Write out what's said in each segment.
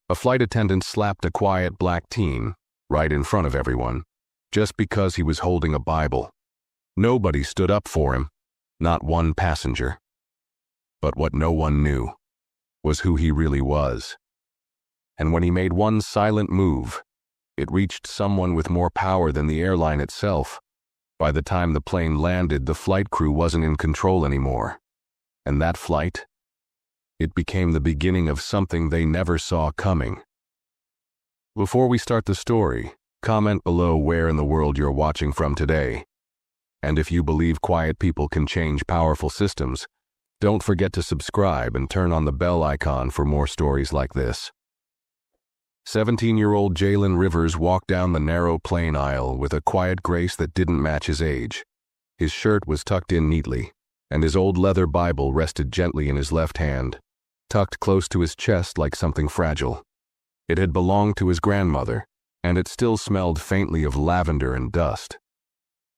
A flight attendant slapped a quiet black teen right in front of everyone, just because he was holding a Bible. Nobody stood up for him, not one passenger. But what no one knew was who he really was. And when he made one silent move, it reached someone with more power than the airline itself. By the time the plane landed, the flight crew wasn't in control anymore. And that flight? It became the beginning of something they never saw coming. Before we start the story, comment below where in the world you're watching from today. And if you believe quiet people can change powerful systems, don't forget to subscribe and turn on the bell icon for more stories like this. 17-year-old Jalen Rivers walked down the narrow plane aisle with a quiet grace that didn't match his age. His shirt was tucked in neatly, and his old leather Bible rested gently in his left hand, tucked close to his chest like something fragile. It had belonged to his grandmother, and it still smelled faintly of lavender and dust.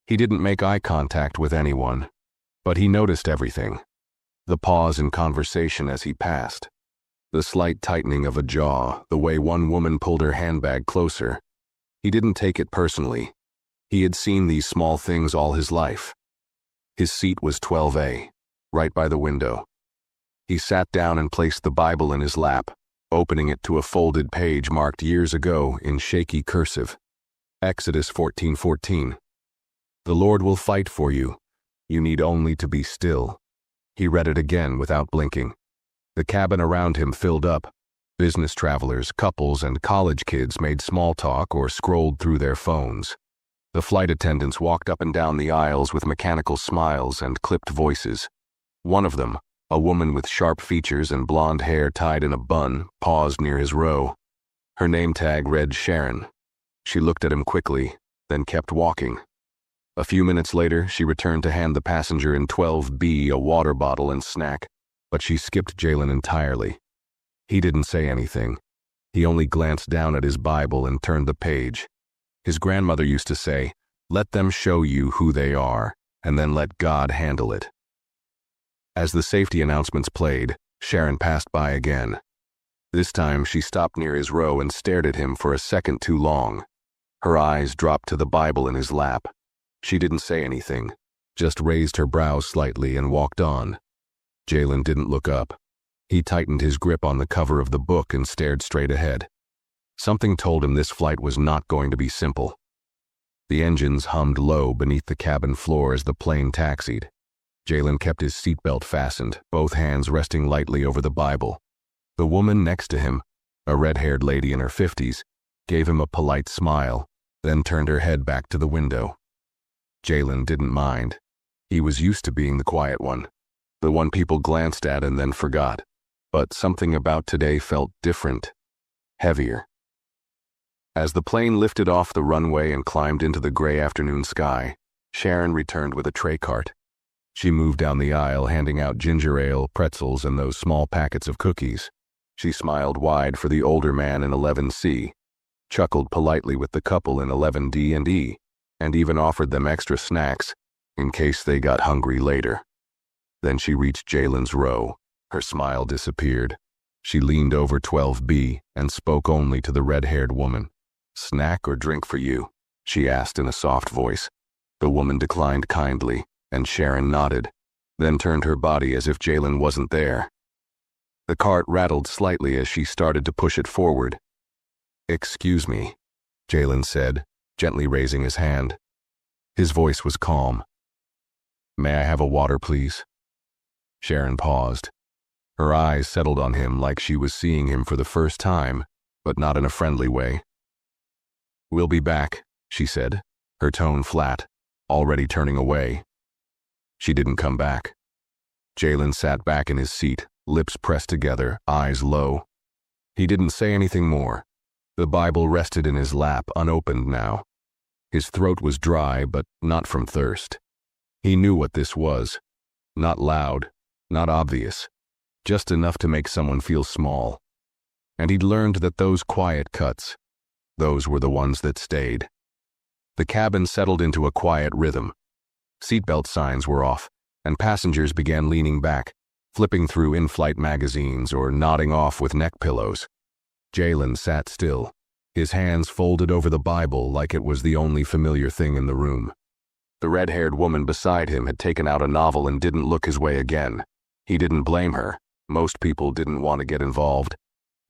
He didn't make eye contact with anyone, but he noticed everything. The pause in conversation as he passed, the slight tightening of a jaw, the way one woman pulled her handbag closer. He didn't take it personally. He had seen these small things all his life. His seat was 12A, right by the window. He sat down and placed the Bible in his lap, opening it to a folded page marked years ago in shaky cursive. Exodus 14:14. "The Lord will fight for you. You need only to be still." He read it again without blinking. The cabin around him filled up. Business travelers, couples, and college kids made small talk or scrolled through their phones. The flight attendants walked up and down the aisles with mechanical smiles and clipped voices. One of them, a woman with sharp features and blonde hair tied in a bun, paused near his row. Her name tag read Sharon. She looked at him quickly, then kept walking. A few minutes later, she returned to hand the passenger in 12B a water bottle and snack, but she skipped Jalen entirely. He didn't say anything. He only glanced down at his Bible and turned the page. His grandmother used to say, "Let them show you who they are, and then let God handle it." As the safety announcements played, Sharon passed by again. This time, she stopped near his row and stared at him for a second too long. Her eyes dropped to the Bible in his lap. She didn't say anything, just raised her brows slightly and walked on. Jalen didn't look up. He tightened his grip on the cover of the book and stared straight ahead. Something told him this flight was not going to be simple. The engines hummed low beneath the cabin floor as the plane taxied. Jalen kept his seatbelt fastened, both hands resting lightly over the Bible. The woman next to him, a red-haired lady in her 50s, gave him a polite smile, then turned her head back to the window. Jalen didn't mind. He was used to being the quiet one, the one people glanced at and then forgot. But something about today felt different, heavier. As the plane lifted off the runway and climbed into the gray afternoon sky, Sharon returned with a tray cart. She moved down the aisle, handing out ginger ale, pretzels, and those small packets of cookies. She smiled wide for the older man in 11C, chuckled politely with the couple in 11D and E, and even offered them extra snacks in case they got hungry later. Then she reached Jalen's row. Her smile disappeared. She leaned over 12B and spoke only to the red-haired woman. "Snack or drink for you?" she asked in a soft voice. The woman declined kindly, and Sharon nodded, then turned her body as if Jalen wasn't there. The cart rattled slightly as she started to push it forward. "Excuse me," Jalen said, gently raising his hand. His voice was calm. "May I have a water, please?" Sharon paused. Her eyes settled on him like she was seeing him for the first time, but not in a friendly way. "We'll be back," she said, her tone flat, already turning away. She didn't come back. Jalen sat back in his seat, lips pressed together, eyes low. He didn't say anything more. The Bible rested in his lap, unopened now. His throat was dry, but not from thirst. He knew what this was. Not loud, not obvious. Just enough to make someone feel small. And he'd learned that those quiet cuts, those were the ones that stayed. The cabin settled into a quiet rhythm. Seatbelt signs were off, and passengers began leaning back, flipping through in-flight magazines or nodding off with neck pillows. Jalen sat still, his hands folded over the Bible like it was the only familiar thing in the room. The red-haired woman beside him had taken out a novel and didn't look his way again. He didn't blame her. Most people didn't want to get involved,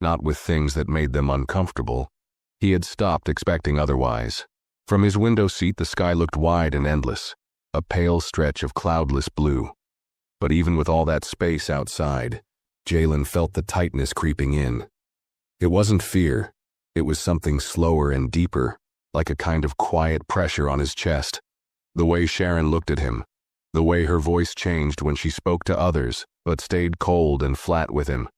not with things that made them uncomfortable. He had stopped expecting otherwise. From his window seat, the sky looked wide and endless, a pale stretch of cloudless blue. But even with all that space outside, Jalen felt the tightness creeping in. It wasn't fear. It was something slower and deeper, like a kind of quiet pressure on his chest. The way Sharon looked at him, the way her voice changed when she spoke to others, but stayed cold and flat with him.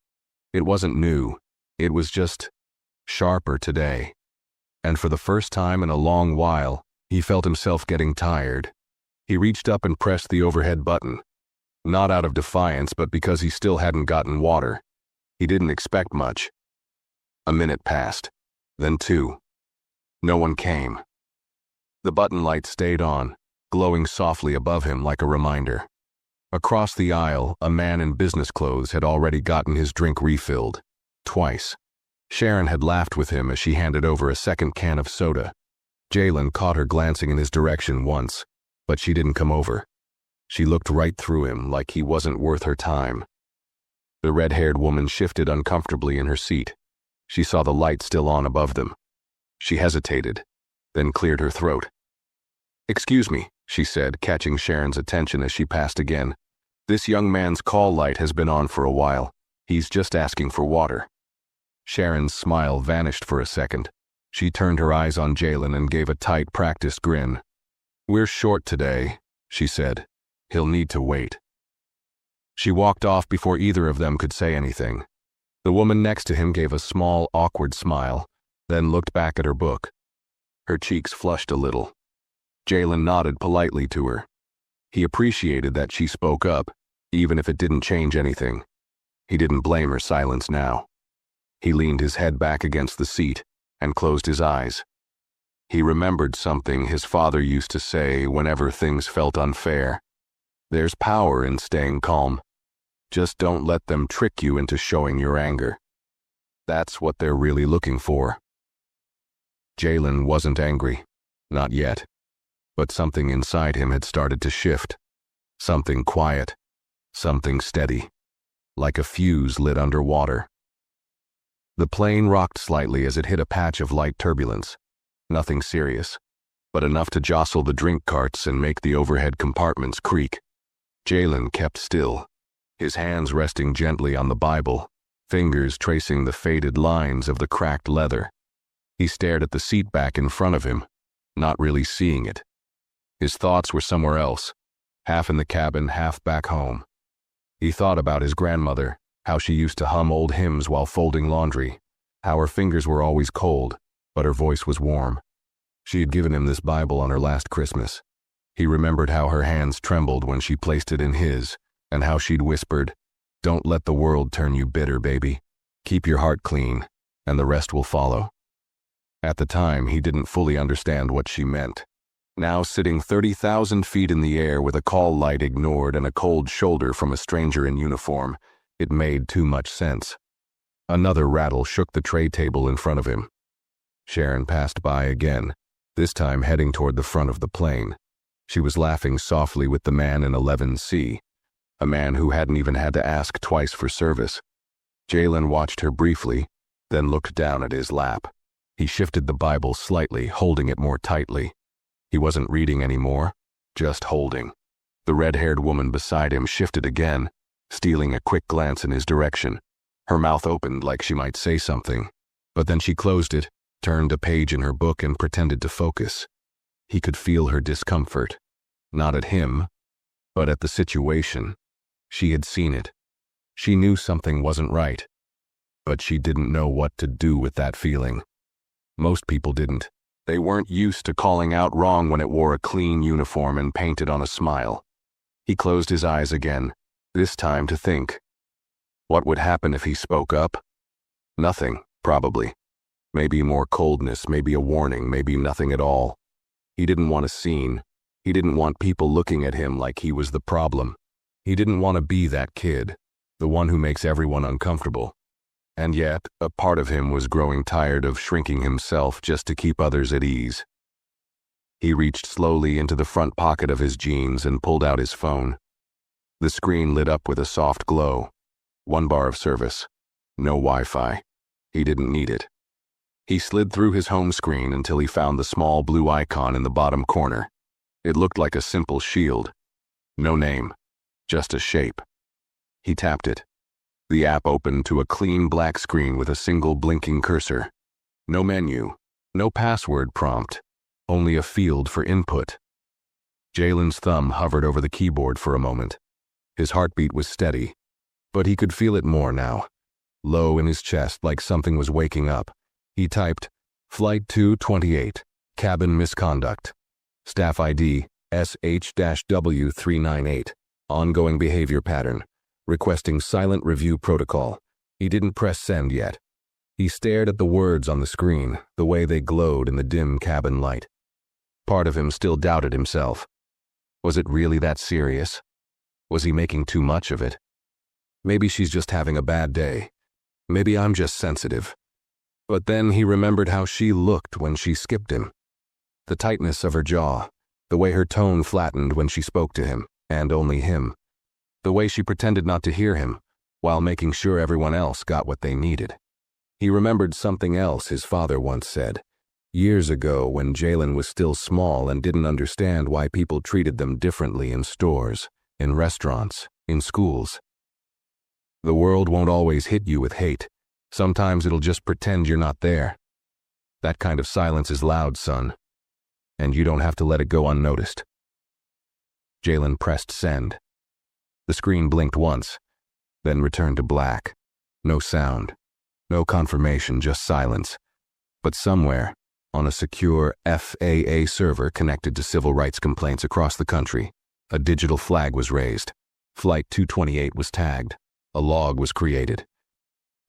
It wasn't new. It was just sharper today. And for the first time in a long while, he felt himself getting tired. He reached up and pressed the overhead button. Not out of defiance, but because he still hadn't gotten water. He didn't expect much. A minute passed, then 2. No one came. The button light stayed on, glowing softly above him like a reminder. Across the aisle, a man in business clothes had already gotten his drink refilled. Twice. Sharon had laughed with him as she handed over a second can of soda. Jalen caught her glancing in his direction once, but she didn't come over. She looked right through him like he wasn't worth her time. The red-haired woman shifted uncomfortably in her seat. She saw the light still on above them. She hesitated, then cleared her throat. "Excuse me," she said, catching Sharon's attention as she passed again. "This young man's call light has been on for a while. He's just asking for water." Sharon's smile vanished for a second. She turned her eyes on Jalen and gave a tight, practiced grin. "We're short today," she said. "He'll need to wait." She walked off before either of them could say anything. The woman next to him gave a small, awkward smile, then looked back at her book. Her cheeks flushed a little. Jalen nodded politely to her. He appreciated that she spoke up, even if it didn't change anything. He didn't blame her silence now. He leaned his head back against the seat and closed his eyes. He remembered something his father used to say whenever things felt unfair. There's power in staying calm. Just don't let them trick you into showing your anger. That's what they're really looking for. Jalen wasn't angry. Not yet. But something inside him had started to shift. Something quiet. Something steady. Like a fuse lit underwater. The plane rocked slightly as it hit a patch of light turbulence. Nothing serious, but enough to jostle the drink carts and make the overhead compartments creak. Jalen kept still, his hands resting gently on the Bible, fingers tracing the faded lines of the cracked leather. He stared at the seat back in front of him, not really seeing it. His thoughts were somewhere else, half in the cabin, half back home. He thought about his grandmother, how she used to hum old hymns while folding laundry, how her fingers were always cold, but her voice was warm. She had given him this Bible on her last Christmas. He remembered how her hands trembled when she placed it in his, and how she'd whispered, "Don't let the world turn you bitter, baby. Keep your heart clean, and the rest will follow." At the time, he didn't fully understand what she meant. Now sitting 30,000 feet in the air with a call light ignored and a cold shoulder from a stranger in uniform, it made too much sense. Another rattle shook the tray table in front of him. Sharon passed by again, this time heading toward the front of the plane. She was laughing softly with the man in 11C, a man who hadn't even had to ask twice for service. Jalen watched her briefly, then looked down at his lap. He shifted the Bible slightly, holding it more tightly. He wasn't reading anymore, just holding. The red-haired woman beside him shifted again, stealing a quick glance in his direction. Her mouth opened like she might say something, but then she closed it, turned a page in her book and pretended to focus. He could feel her discomfort, not at him, but at the situation. She had seen it. She knew something wasn't right, but she didn't know what to do with that feeling. Most people didn't. They weren't used to calling out wrong when it wore a clean uniform and painted on a smile. He closed his eyes again, this time to think. What would happen if he spoke up? Nothing, probably. Maybe more coldness, maybe a warning, maybe nothing at all. He didn't want a scene. He didn't want people looking at him like he was the problem. He didn't want to be that kid, the one who makes everyone uncomfortable. And yet, a part of him was growing tired of shrinking himself just to keep others at ease. He reached slowly into the front pocket of his jeans and pulled out his phone. The screen lit up with a soft glow. 1 bar of service. No Wi-Fi. He didn't need it. He slid through his home screen until he found the small blue icon in the bottom corner. It looked like a simple shield. No name. Just a shape. He tapped it. The app opened to a clean black screen with a single blinking cursor. No menu. No password prompt. Only a field for input. Jalen's thumb hovered over the keyboard for a moment. His heartbeat was steady, but he could feel it more now. Low in his chest, like something was waking up. He typed, Flight 228, Cabin Misconduct. Staff ID, SH-W398. Ongoing behavior pattern. Requesting silent review protocol. He didn't press send yet. He stared at the words on the screen, the way they glowed in the dim cabin light. Part of him still doubted himself. Was it really that serious? Was he making too much of it? Maybe she's just having a bad day. Maybe I'm just sensitive. But then he remembered how she looked when she skipped him. The tightness of her jaw, the way her tone flattened when she spoke to him, and only him. The way she pretended not to hear him, while making sure everyone else got what they needed. He remembered something else his father once said, years ago when Jalen was still small and didn't understand why people treated them differently in stores, in restaurants, in schools. The world won't always hit you with hate. Sometimes it'll just pretend you're not there. That kind of silence is loud, son, and you don't have to let it go unnoticed. Jalen pressed send. The screen blinked once, then returned to black. No sound, no confirmation, just silence. But somewhere, on a secure FAA server connected to civil rights complaints across the country, a digital flag was raised. Flight 228 was tagged. A log was created.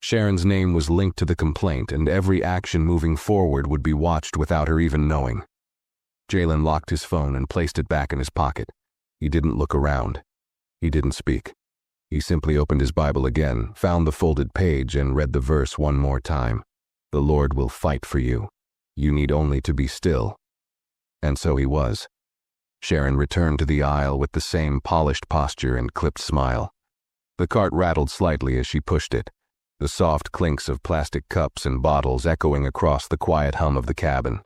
Sharon's name was linked to the complaint, and every action moving forward would be watched without her even knowing. Jalen locked his phone and placed it back in his pocket. He didn't look around. He didn't speak. He simply opened his Bible again, found the folded page, and read the verse one more time. The Lord will fight for you. You need only to be still. And so he was. Sharon returned to the aisle with the same polished posture and clipped smile. The cart rattled slightly as she pushed it, the soft clinks of plastic cups and bottles echoing across the quiet hum of the cabin.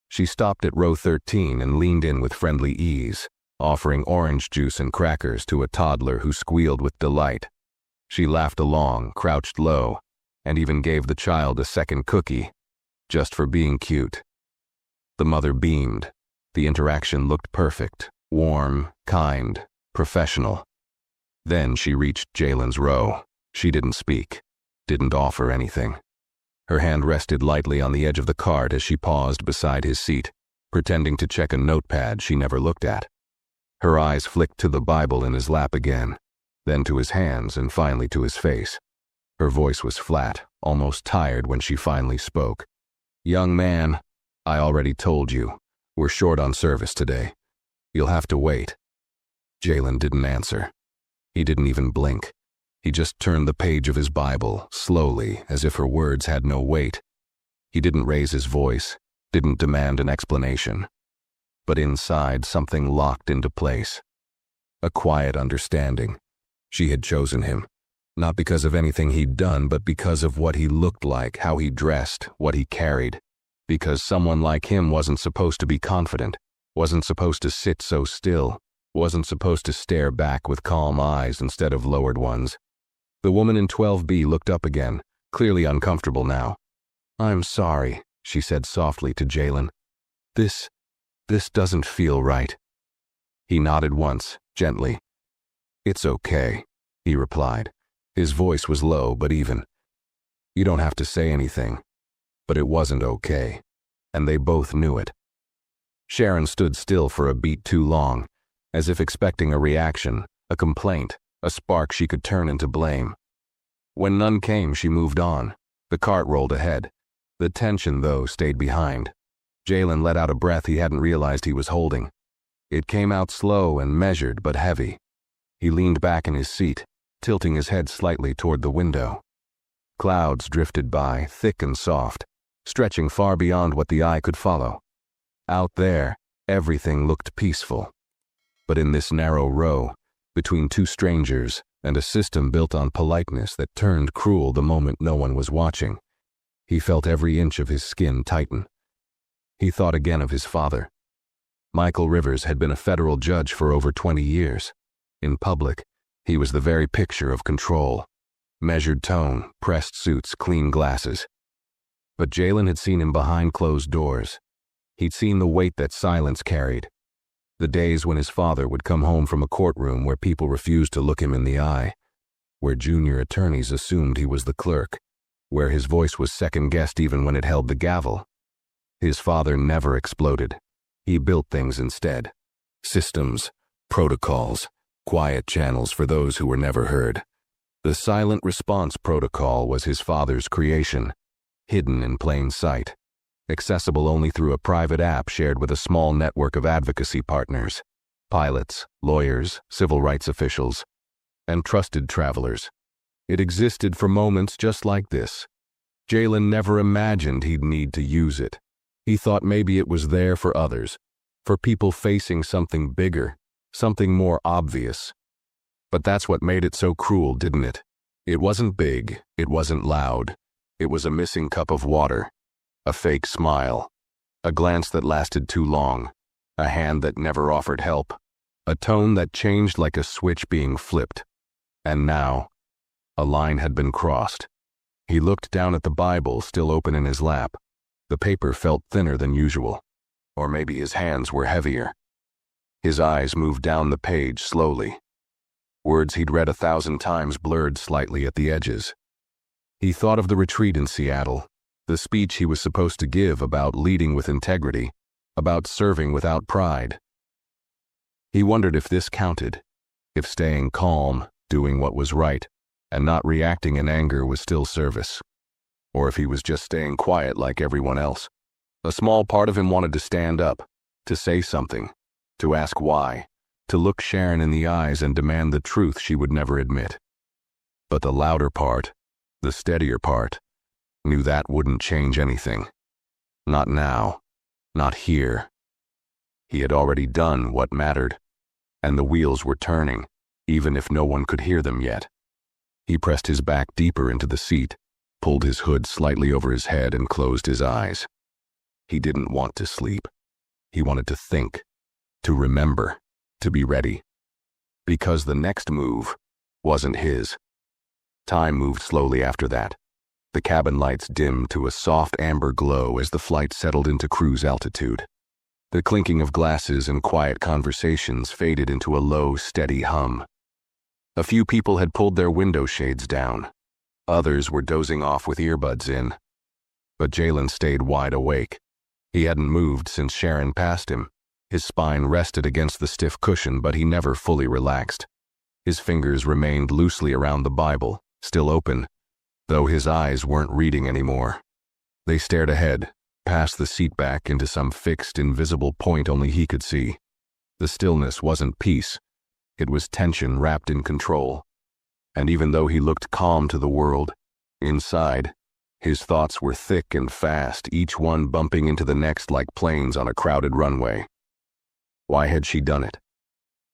She stopped at row 13 and leaned in with friendly ease, offering orange juice and crackers to a toddler who squealed with delight. She laughed along, crouched low, and even gave the child a second cookie, just for being cute. The mother beamed. The interaction looked perfect, warm, kind, professional. Then she reached Jalen's row. She didn't speak, didn't offer anything. Her hand rested lightly on the edge of the cart as she paused beside his seat, pretending to check a notepad she never looked at. Her eyes flicked to the Bible in his lap again, then to his hands and finally to his face. Her voice was flat, almost tired when she finally spoke. "Young man, I already told you. We're short on service today. You'll have to wait." Jalen didn't answer. He didn't even blink. He just turned the page of his Bible, slowly, as if her words had no weight. He didn't raise his voice, didn't demand an explanation. But inside, something locked into place. A quiet understanding. She had chosen him, not because of anything he'd done, but because of what he looked like, how he dressed, what he carried. Because someone like him wasn't supposed to be confident, wasn't supposed to sit so still, wasn't supposed to stare back with calm eyes instead of lowered ones. The woman in 12B looked up again, clearly uncomfortable now. "I'm sorry," she said softly to Jalen. This doesn't feel right." He nodded once, gently. "It's okay," he replied. His voice was low but even. "You don't have to say anything." But it wasn't okay, and they both knew it. Sharon stood still for a beat too long, as if expecting a reaction, a complaint, a spark she could turn into blame. When none came, she moved on. The cart rolled ahead. The tension, though, stayed behind. Jalen let out a breath he hadn't realized he was holding. It came out slow and measured but heavy. He leaned back in his seat, tilting his head slightly toward the window. Clouds drifted by, thick and soft, stretching far beyond what the eye could follow. Out there, everything looked peaceful. But in this narrow row, between two strangers and a system built on politeness that turned cruel the moment no one was watching, he felt every inch of his skin tighten. He thought again of his father. Michael Rivers had been a federal judge for over 20 years. In public, he was the very picture of control. Measured tone, pressed suits, clean glasses. But Jalen had seen him behind closed doors. He'd seen the weight that silence carried. The days when his father would come home from a courtroom where people refused to look him in the eye, where junior attorneys assumed he was the clerk, where his voice was second-guessed even when it held the gavel. His father never exploded. He built things instead. Systems, protocols, quiet channels for those who were never heard. The silent response protocol was his father's creation, hidden in plain sight, accessible only through a private app shared with a small network of advocacy partners, pilots, lawyers, civil rights officials, and trusted travelers. It existed for moments just like this. Jalen never imagined he'd need to use it. He thought maybe it was there for others, for people facing something bigger, something more obvious. But that's what made it so cruel, didn't it? It wasn't big, it wasn't loud. It was a missing cup of water, a fake smile, a glance that lasted too long, a hand that never offered help, a tone that changed like a switch being flipped. And now, a line had been crossed. He looked down at the Bible still open in his lap. The paper felt thinner than usual, or maybe his hands were heavier. His eyes moved down the page slowly. Words he'd read 1,000 times blurred slightly at the edges. He thought of the retreat in Seattle, the speech he was supposed to give about leading with integrity, about serving without pride. He wondered if this counted, if staying calm, doing what was right, and not reacting in anger was still service, or if he was just staying quiet like everyone else. A small part of him wanted to stand up, to say something, to ask why, to look Sharon in the eyes and demand the truth she would never admit. But the louder part, the steadier part, knew that wouldn't change anything. Not now, not here. He had already done what mattered, and the wheels were turning, even if no one could hear them yet. He pressed his back deeper into the seat, pulled his hood slightly over his head and closed his eyes. He didn't want to sleep. He wanted to think, to remember, to be ready. Because the next move wasn't his. Time moved slowly after that. The cabin lights dimmed to a soft amber glow as the flight settled into cruise altitude. The clinking of glasses and quiet conversations faded into a low, steady hum. A few people had pulled their window shades down. Others were dozing off with earbuds in. But Jalen stayed wide awake. He hadn't moved since Sharon passed him. His spine rested against the stiff cushion, but he never fully relaxed. His fingers remained loosely around the Bible, still open, though his eyes weren't reading anymore. They stared ahead, past the seat back into some fixed, invisible point only he could see. The stillness wasn't peace. It was tension wrapped in control. And even though he looked calm to the world, inside, his thoughts were thick and fast, each one bumping into the next like planes on a crowded runway. Why had she done it?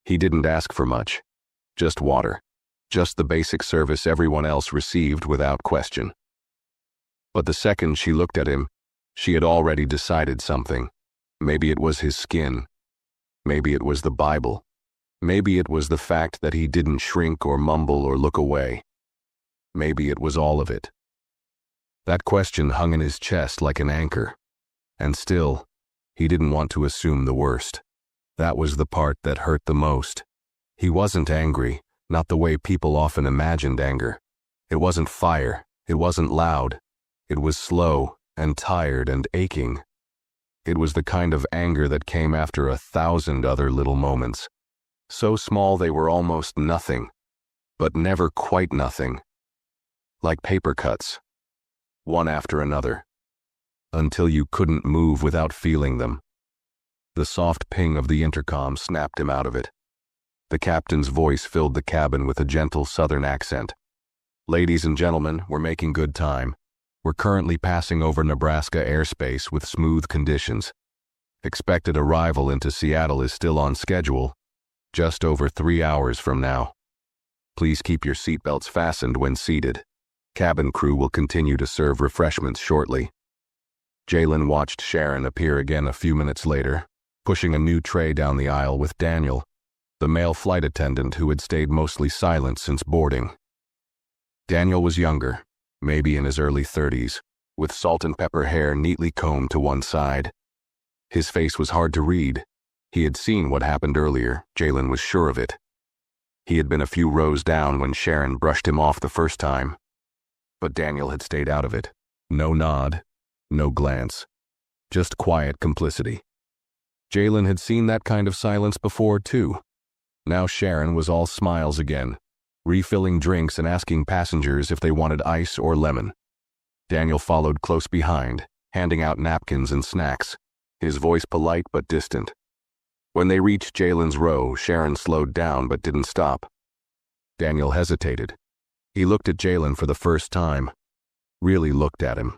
He didn't ask for much. Just water. Just the basic service everyone else received without question. But the second she looked at him, she had already decided something. Maybe it was his skin. Maybe it was the Bible. Maybe it was the fact that he didn't shrink or mumble or look away. Maybe it was all of it. That question hung in his chest like an anchor. And still, he didn't want to assume the worst. That was the part that hurt the most. He wasn't angry, not the way people often imagined anger. It wasn't fire. It wasn't loud. It was slow and tired and aching. It was the kind of anger that came after 1,000 other little moments. So small they were almost nothing, but never quite nothing. Like paper cuts, one after another, until you couldn't move without feeling them. The soft ping of the intercom snapped him out of it. The captain's voice filled the cabin with a gentle southern accent. Ladies and gentlemen, we're making good time. We're currently passing over Nebraska airspace with smooth conditions. Expected arrival into Seattle is still on schedule, just over 3 hours from now. Please keep your seatbelts fastened when seated. Cabin crew will continue to serve refreshments shortly. Jalen watched Sharon appear again a few minutes later, pushing a new tray down the aisle with Daniel, the male flight attendant who had stayed mostly silent since boarding. Daniel was younger, maybe in his early 30s, with salt and pepper hair neatly combed to one side. His face was hard to read. He had seen what happened earlier, Jalen was sure of it. He had been a few rows down when Sharon brushed him off the first time. But Daniel had stayed out of it. No nod, no glance. Just quiet complicity. Jalen had seen that kind of silence before, too. Now Sharon was all smiles again, refilling drinks and asking passengers if they wanted ice or lemon. Daniel followed close behind, handing out napkins and snacks, his voice polite but distant. When they reached Jalen's row, Sharon slowed down but didn't stop. Daniel hesitated. He looked at Jalen for the first time, really looked at him.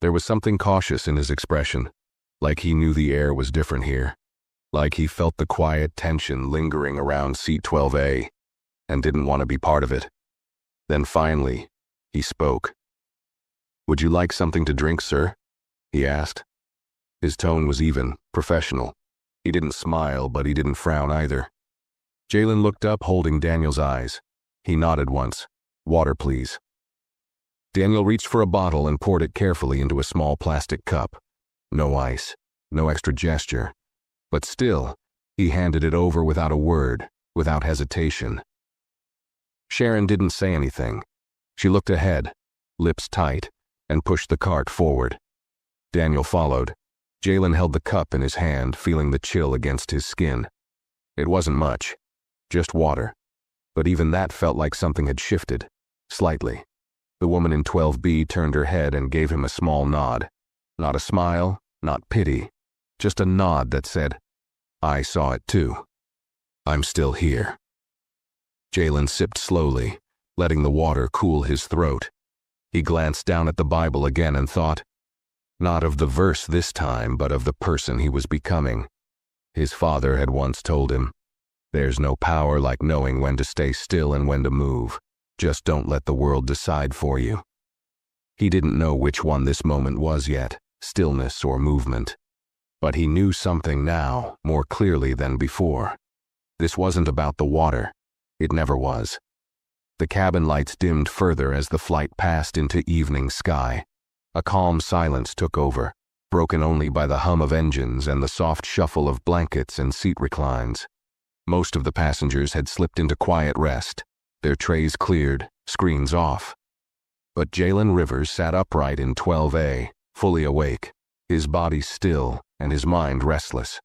There was something cautious in his expression, like he knew the air was different here, like he felt the quiet tension lingering around seat 12A and didn't want to be part of it. Then finally, he spoke. "Would you like something to drink, sir?" he asked. His tone was even, professional. He didn't smile, but he didn't frown either. Jalen looked up, holding Daniel's eyes. He nodded once. "Water, please." Daniel reached for a bottle and poured it carefully into a small plastic cup. No ice, no extra gesture. But still, he handed it over without a word, without hesitation. Sharon didn't say anything. She looked ahead, lips tight, and pushed the cart forward. Daniel followed. Jalen held the cup in his hand, feeling the chill against his skin. It wasn't much, just water. But even that felt like something had shifted, slightly. The woman in 12B turned her head and gave him a small nod. Not a smile, not pity, just a nod that said, "I saw it too. I'm still here." Jalen sipped slowly, letting the water cool his throat. He glanced down at the Bible again and thought, not of the verse this time, but of the person he was becoming. His father had once told him, "There's no power like knowing when to stay still and when to move. Just don't let the world decide for you." He didn't know which one this moment was yet, stillness or movement. But he knew something now, more clearly than before. This wasn't about the water. It never was. The cabin lights dimmed further as the flight passed into evening sky. A calm silence took over, broken only by the hum of engines and the soft shuffle of blankets and seat reclines. Most of the passengers had slipped into quiet rest, their trays cleared, screens off. But Jalen Rivers sat upright in 12A, fully awake, his body still and his mind restless.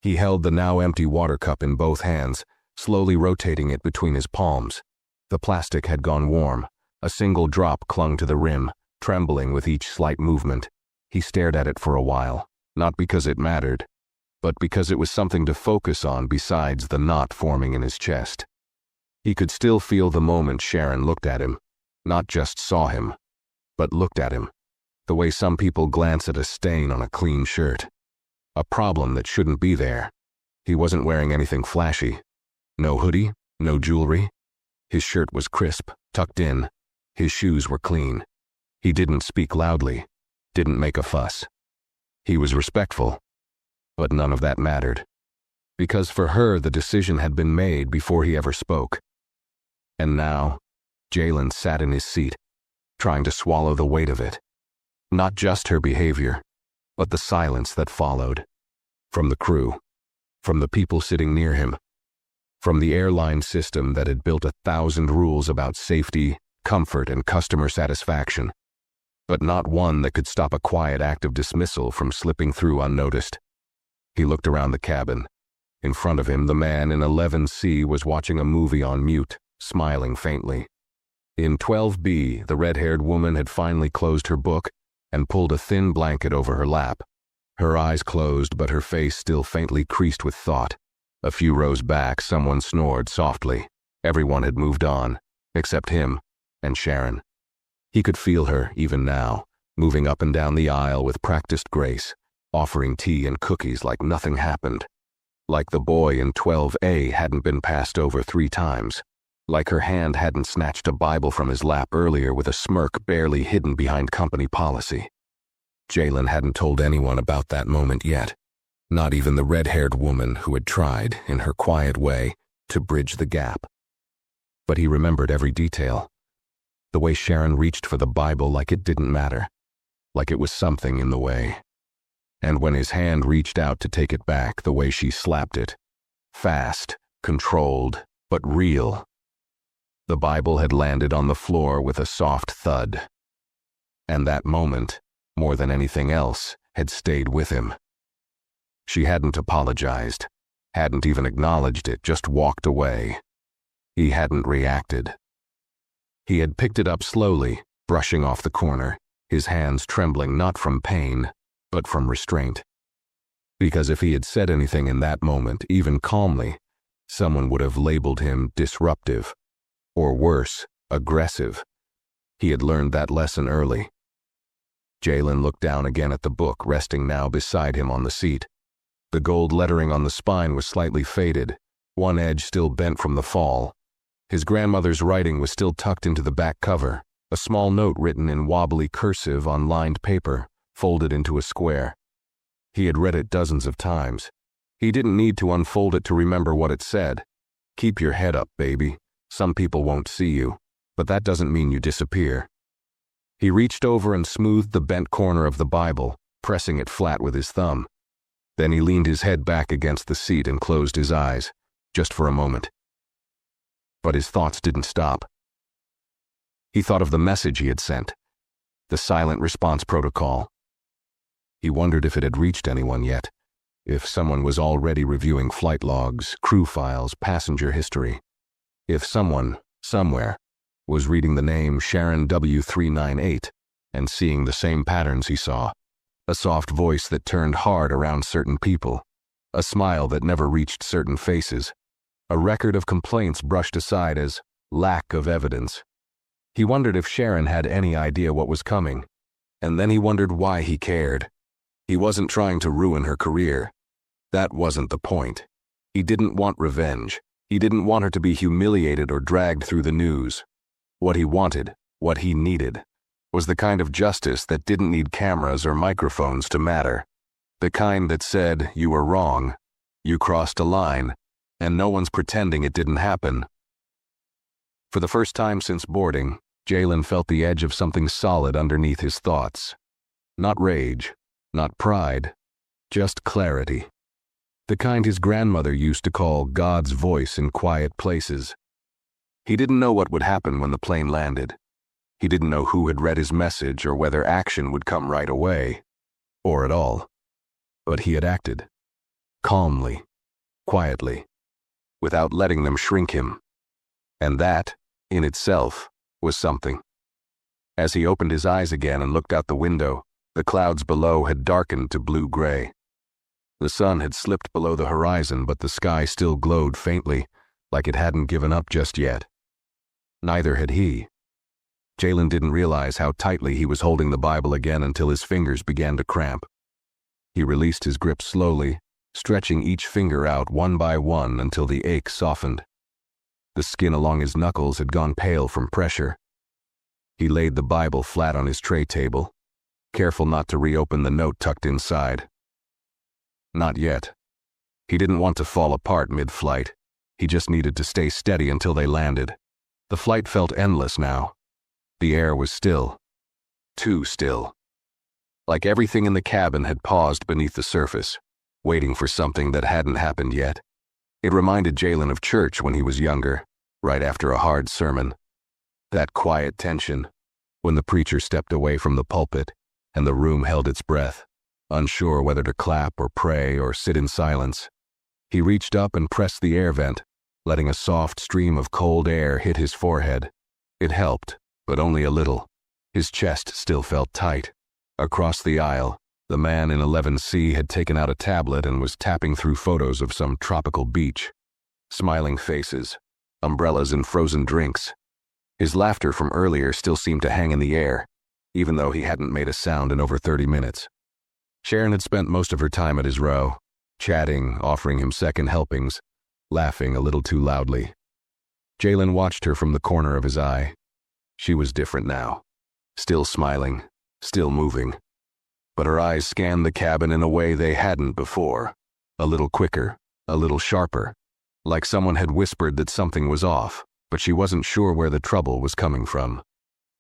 He held the now empty water cup in both hands, slowly rotating it between his palms. The plastic had gone warm. A single drop clung to the rim, trembling with each slight movement. He stared at it for a while, not because it mattered, but because it was something to focus on besides the knot forming in his chest. He could still feel the moment Sharon looked at him, not just saw him, but looked at him, the way some people glance at a stain on a clean shirt. A problem that shouldn't be there. He wasn't wearing anything flashy. No hoodie, no jewelry. His shirt was crisp, tucked in. His shoes were clean. He didn't speak loudly, didn't make a fuss. He was respectful. But none of that mattered. Because for her, the decision had been made before he ever spoke. And now, Jalen sat in his seat, trying to swallow the weight of it. Not just her behavior, but the silence that followed. From the crew, from the people sitting near him, from the airline system that had built 1,000 rules about safety, comfort, and customer satisfaction, but not one that could stop a quiet act of dismissal from slipping through unnoticed. He looked around the cabin. In front of him, the man in 11C was watching a movie on mute, smiling faintly. In 12B, the red-haired woman had finally closed her book and pulled a thin blanket over her lap. Her eyes closed, but her face still faintly creased with thought. A few rows back, someone snored softly. Everyone had moved on, except him, and Sharon. He could feel her, even now, moving up and down the aisle with practiced grace, offering tea and cookies like nothing happened. Like the boy in 12A hadn't been passed over 3 times. Like her hand hadn't snatched a Bible from his lap earlier with a smirk barely hidden behind company policy. Jalen hadn't told anyone about that moment yet. Not even the red-haired woman who had tried, in her quiet way, to bridge the gap. But he remembered every detail. The way Sharon reached for the Bible like it didn't matter. Like it was something in the way. And when his hand reached out to take it back, the way she slapped it. Fast, controlled, but real. The Bible had landed on the floor with a soft thud. And that moment, more than anything else, had stayed with him. She hadn't apologized, hadn't even acknowledged it, just walked away. He hadn't reacted. He had picked it up slowly, brushing off the corner, his hands trembling not from pain, but from restraint. Because if he had said anything in that moment, even calmly, someone would have labeled him disruptive, or worse, aggressive. He had learned that lesson early. Jalen looked down again at the book, resting now beside him on the seat. The gold lettering on the spine was slightly faded, one edge still bent from the fall. His grandmother's writing was still tucked into the back cover, a small note written in wobbly cursive on lined paper, folded into a square. He had read it dozens of times. He didn't need to unfold it to remember what it said. Keep your head up, baby. Some people won't see you, but that doesn't mean you disappear. He reached over and smoothed the bent corner of the Bible, pressing it flat with his thumb. Then he leaned his head back against the seat and closed his eyes, just for a moment. But his thoughts didn't stop. He thought of the message he had sent, the silent response protocol. He wondered if it had reached anyone yet, if someone was already reviewing flight logs, crew files, passenger history. If someone, somewhere, was reading the name Sharon W398 and seeing the same patterns he saw. A soft voice that turned hard around certain people. A smile that never reached certain faces. A record of complaints brushed aside as lack of evidence. He wondered if Sharon had any idea what was coming. And then he wondered why he cared. He wasn't trying to ruin her career. That wasn't the point. He didn't want revenge. He didn't want her to be humiliated or dragged through the news. What he wanted, what he needed, was the kind of justice that didn't need cameras or microphones to matter. The kind that said, you were wrong, you crossed a line, and no one's pretending it didn't happen. For the first time since boarding, Jalen felt the edge of something solid underneath his thoughts. Not rage, not pride, just clarity. The kind his grandmother used to call God's voice in quiet places. He didn't know what would happen when the plane landed. He didn't know who had read his message or whether action would come right away, or at all. But he had acted. Calmly, quietly, without letting them shrink him. And that, in itself, was something. As he opened his eyes again and looked out the window, the clouds below had darkened to blue-gray. The sun had slipped below the horizon, but the sky still glowed faintly, like it hadn't given up just yet. Neither had he. Jalen didn't realize how tightly he was holding the Bible again until his fingers began to cramp. He released his grip slowly, stretching each finger out one by one until the ache softened. The skin along his knuckles had gone pale from pressure. He laid the Bible flat on his tray table, careful not to reopen the note tucked inside. Not yet. He didn't want to fall apart mid-flight. He just needed to stay steady until they landed. The flight felt endless now. The air was still. Too still. Like everything in the cabin had paused beneath the surface, waiting for something that hadn't happened yet. It reminded Jalen of church when he was younger, right after a hard sermon. That quiet tension, when the preacher stepped away from the pulpit, and the room held its breath, unsure whether to clap or pray or sit in silence. He reached up and pressed the air vent, letting a soft stream of cold air hit his forehead. It helped, but only a little. His chest still felt tight. Across the aisle, the man in 11C had taken out a tablet and was tapping through photos of some tropical beach. Smiling faces, umbrellas and frozen drinks. His laughter from earlier still seemed to hang in the air, even though he hadn't made a sound in over 30 minutes. Sharon had spent most of her time at his row, chatting, offering him second helpings, laughing a little too loudly. Jalen watched her from the corner of his eye. She was different now. Still smiling, still moving. But her eyes scanned the cabin in a way they hadn't before. A little quicker, a little sharper. Like someone had whispered that something was off, but she wasn't sure where the trouble was coming from.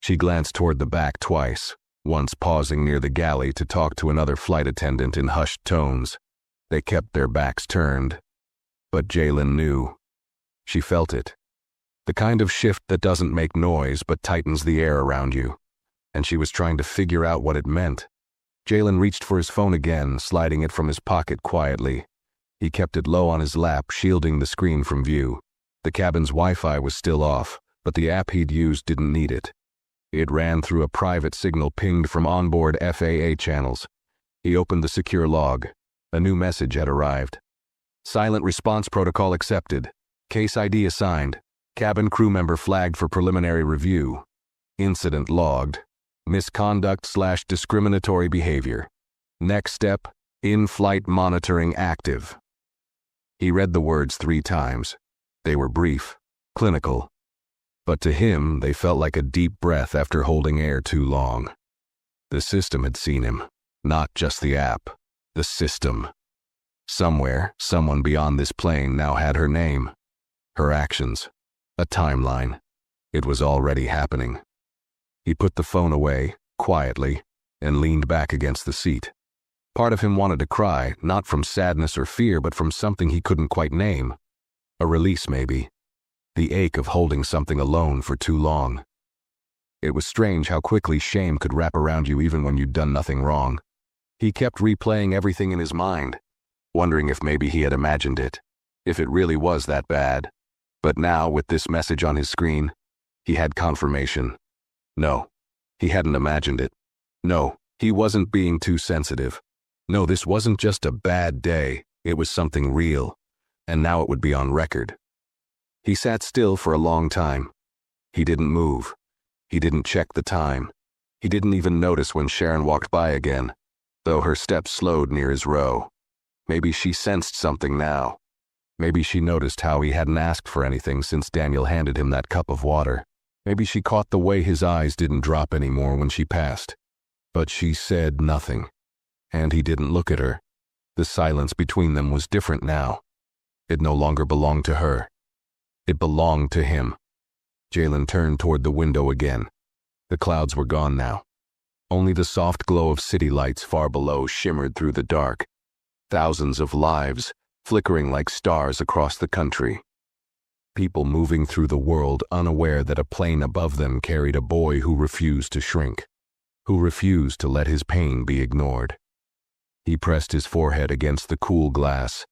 She glanced toward the back twice, once pausing near the galley to talk to another flight attendant in hushed tones. They kept their backs turned. But Jalen knew. She felt it. The kind of shift that doesn't make noise but tightens the air around you. And she was trying to figure out what it meant. Jalen reached for his phone again, sliding it from his pocket quietly. He kept it low on his lap, shielding the screen from view. The cabin's Wi-Fi was still off, but the app he'd used didn't need it. It ran through a private signal pinged from onboard FAA channels. He opened the secure log. A new message had arrived. Silent response protocol accepted. Case ID assigned. Cabin crew member flagged for preliminary review. Incident logged. Misconduct/discriminatory behavior. Next step, in-flight monitoring active. He read the words 3 times. They were brief, clinical. But to him, they felt like a deep breath after holding air too long. The system had seen him. Not just the app. The system. Somewhere, someone beyond this plane now had her name. Her actions. A timeline. It was already happening. He put the phone away, quietly, and leaned back against the seat. Part of him wanted to cry, not from sadness or fear, but from something he couldn't quite name. A release, maybe. The ache of holding something alone for too long. It was strange how quickly shame could wrap around you even when you'd done nothing wrong. He kept replaying everything in his mind, wondering if maybe he had imagined it, if it really was that bad. But now, with this message on his screen, he had confirmation. No, he hadn't imagined it. No, he wasn't being too sensitive. No, this wasn't just a bad day. It was something real, and now it would be on record. He sat still for a long time. He didn't move. He didn't check the time. He didn't even notice when Sharon walked by again, though her steps slowed near his row. Maybe she sensed something now. Maybe she noticed how he hadn't asked for anything since Daniel handed him that cup of water. Maybe she caught the way his eyes didn't drop anymore when she passed. But she said nothing. And he didn't look at her. The silence between them was different now. It no longer belonged to her. It belonged to him. Jalen turned toward the window again. The clouds were gone now. Only the soft glow of city lights far below shimmered through the dark. Thousands of lives, flickering like stars across the country. People moving through the world unaware that a plane above them carried a boy who refused to shrink, who refused to let his pain be ignored. He pressed his forehead against the cool glass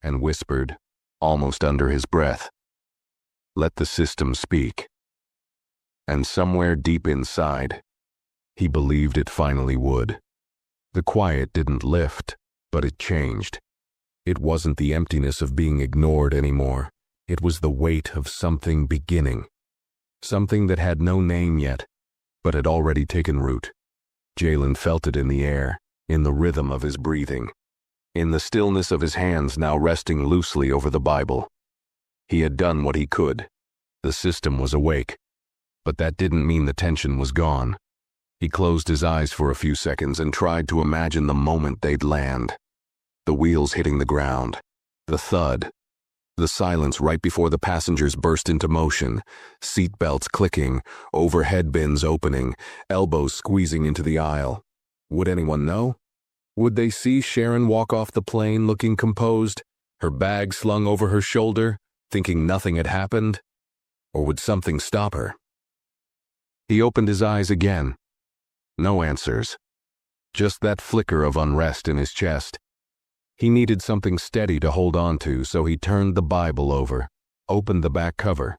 and whispered, almost under his breath, "Let the system speak." And somewhere deep inside, he believed it finally would. The quiet didn't lift, but it changed. It wasn't the emptiness of being ignored anymore. It was the weight of something beginning. Something that had no name yet, but had already taken root. Jalen felt it in the air, in the rhythm of his breathing, in the stillness of his hands now resting loosely over the Bible. He had done what he could. The system was awake. But that didn't mean the tension was gone. He closed his eyes for a few seconds and tried to imagine the moment they'd land. The wheels hitting the ground. The thud. The silence right before the passengers burst into motion. Seat belts clicking. Overhead bins opening. Elbows squeezing into the aisle. Would anyone know? Would they see Sharon walk off the plane looking composed, her bag slung over her shoulder, thinking nothing had happened? Or would something stop her? He opened his eyes again. No answers. Just that flicker of unrest in his chest. He needed something steady to hold on to, so he turned the Bible over, opened the back cover,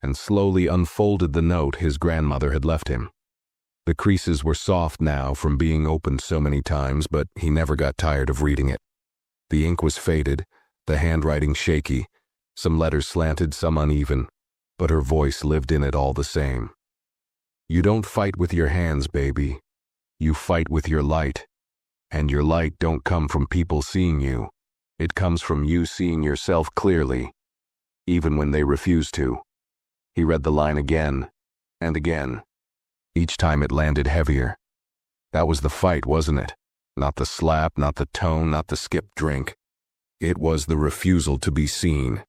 and slowly unfolded the note his grandmother had left him. The creases were soft now from being opened so many times, but he never got tired of reading it. The ink was faded, the handwriting shaky, some letters slanted, some uneven. but her voice lived in it all the same. You don't fight with your hands, baby. You fight with your light. And your light don't come from people seeing you. It comes from you seeing yourself clearly, even when they refuse to. He read the line again and again. Each time it landed heavier. That was the fight, wasn't it? Not the slap, not the tone, not the skipped drink. It was the refusal to be seen,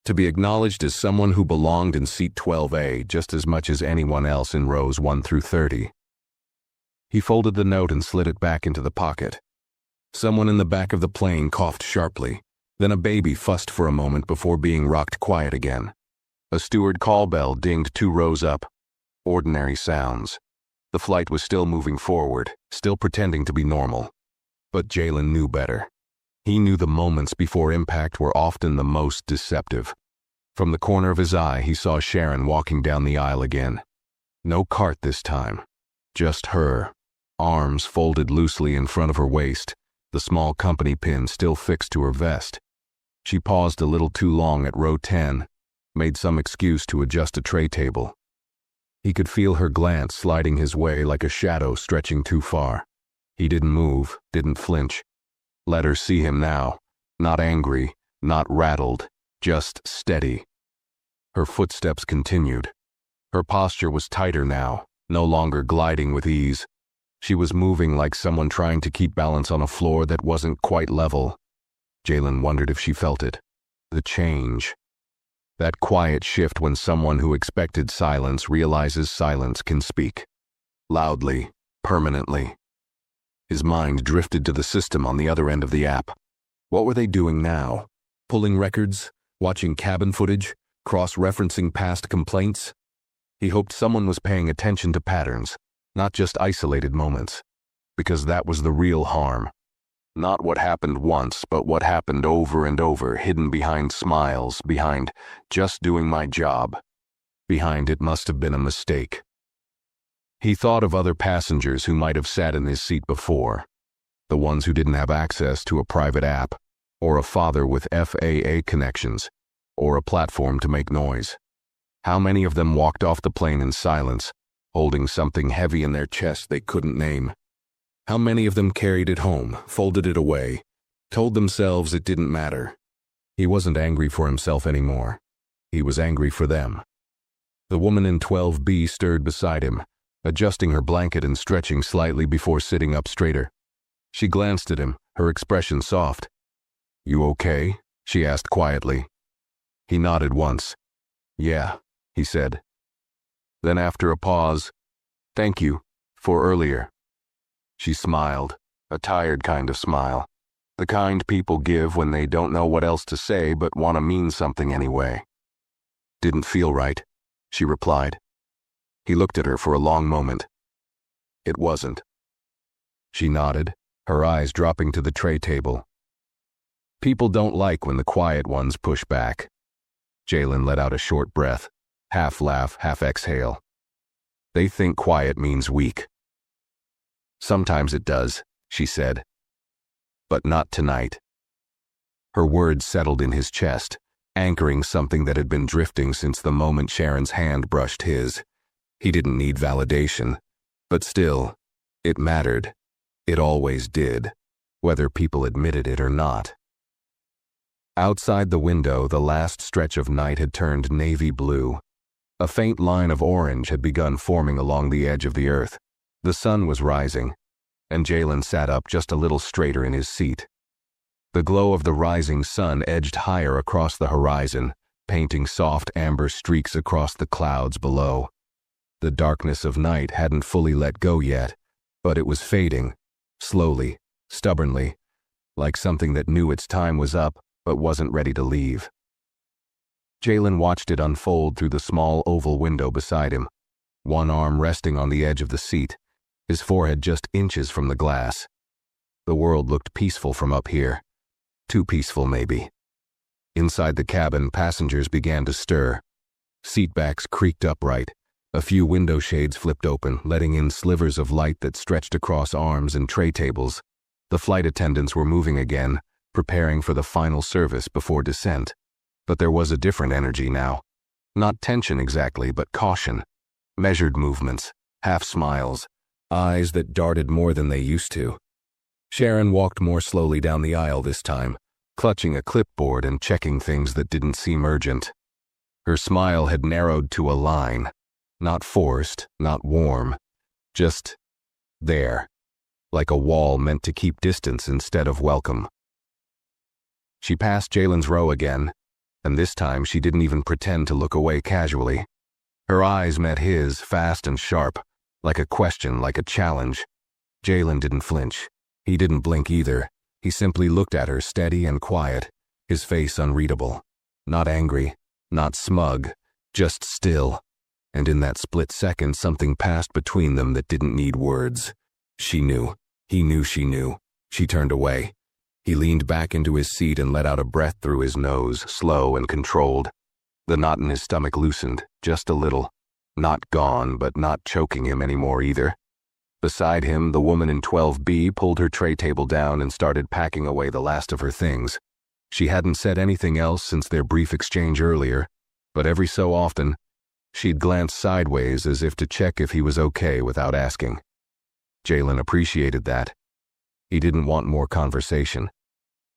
to be acknowledged as someone who belonged in seat 12A just as much as anyone else in rows 1 through 30. He folded the note and slid it back into the pocket. Someone in the back of the plane coughed sharply. Then a baby fussed for a moment before being rocked quiet again. A steward call bell dinged 2 rows up. Ordinary sounds. The flight was still moving forward, still pretending to be normal. But Jalen knew better. He knew the moments before impact were often the most deceptive. From the corner of his eye, he saw Sharon walking down the aisle again. No cart this time. Just her, arms folded loosely in front of her waist, the small company pin still fixed to her vest. She paused a little too long at row 10, made some excuse to adjust a tray table. He could feel her glance sliding his way like a shadow stretching too far. He didn't move, didn't flinch. Let her see him now, not angry, not rattled, just steady. Her footsteps continued. Her posture was tighter now, no longer gliding with ease. She was moving like someone trying to keep balance on a floor that wasn't quite level. Jalen wondered if she felt it. The change. That quiet shift when someone who expected silence realizes silence can speak. Loudly, permanently. His mind drifted to the system on the other end of the app. What were they doing now? Pulling records? Watching cabin footage? Cross-referencing past complaints? He hoped someone was paying attention to patterns, not just isolated moments. Because that was the real harm. Not what happened once, but what happened over and over, hidden behind smiles, behind just doing my job. Behind it must have been a mistake. He thought of other passengers who might have sat in his seat before. The ones who didn't have access to a private app, or a father with FAA connections, or a platform to make noise. How many of them walked off the plane in silence, holding something heavy in their chest they couldn't name? How many of them carried it home, folded it away, told themselves it didn't matter? He wasn't angry for himself anymore. He was angry for them. The woman in 12B stirred beside him, adjusting her blanket and stretching slightly before sitting up straighter. She glanced at him, her expression soft. "You okay?" she asked quietly. He nodded once. "Yeah," he said. Then after a pause, "Thank you for earlier." She smiled, a tired kind of smile, the kind people give when they don't know what else to say but want to mean something anyway. "Didn't feel right," she replied. He looked at her for a long moment. "It wasn't." She nodded, her eyes dropping to the tray table. People don't like when the quiet ones push back. Jalen let out a short breath, half laugh, half exhale. They think quiet means weak. "Sometimes it does," she said. "But not tonight." Her words settled in his chest, anchoring something that had been drifting since the moment Sharon's hand brushed his. He didn't need validation, but still, it mattered. It always did, whether people admitted it or not. Outside the window, the last stretch of night had turned navy blue. A faint line of orange had begun forming along the edge of the earth. The sun was rising, and Jalen sat up just a little straighter in his seat. The glow of the rising sun edged higher across the horizon, painting soft amber streaks across the clouds below. The darkness of night hadn't fully let go yet, but it was fading, slowly, stubbornly, like something that knew its time was up but wasn't ready to leave. Jalen watched it unfold through the small oval window beside him, one arm resting on the edge of the seat, his forehead just inches from the glass. The world looked peaceful from up here. Too peaceful, maybe. Inside the cabin, passengers began to stir. Seatbacks creaked upright. A few window shades flipped open, letting in slivers of light that stretched across arms and tray tables. The flight attendants were moving again, preparing for the final service before descent. But there was a different energy now. Not tension exactly, but caution. Measured movements, half smiles, eyes that darted more than they used to. Sharon walked more slowly down the aisle this time, clutching a clipboard and checking things that didn't seem urgent. Her smile had narrowed to a line, not forced, not warm, just there, like a wall meant to keep distance instead of welcome. She passed Jalen's row again, and this time she didn't even pretend to look away casually. Her eyes met his, fast and sharp, like a question, like a challenge. Jalen didn't flinch. He didn't blink either. He simply looked at her, steady and quiet, his face unreadable. Not angry, not smug, just still. And in that split second, something passed between them that didn't need words. She knew. He knew she knew. She turned away. He leaned back into his seat and let out a breath through his nose, slow and controlled. The knot in his stomach loosened, just a little. Not gone, but not choking him anymore either. Beside him, the woman in 12B pulled her tray table down and started packing away the last of her things. She hadn't said anything else since their brief exchange earlier, but every so often, she'd glance sideways as if to check if he was okay without asking. Jalen appreciated that. He didn't want more conversation.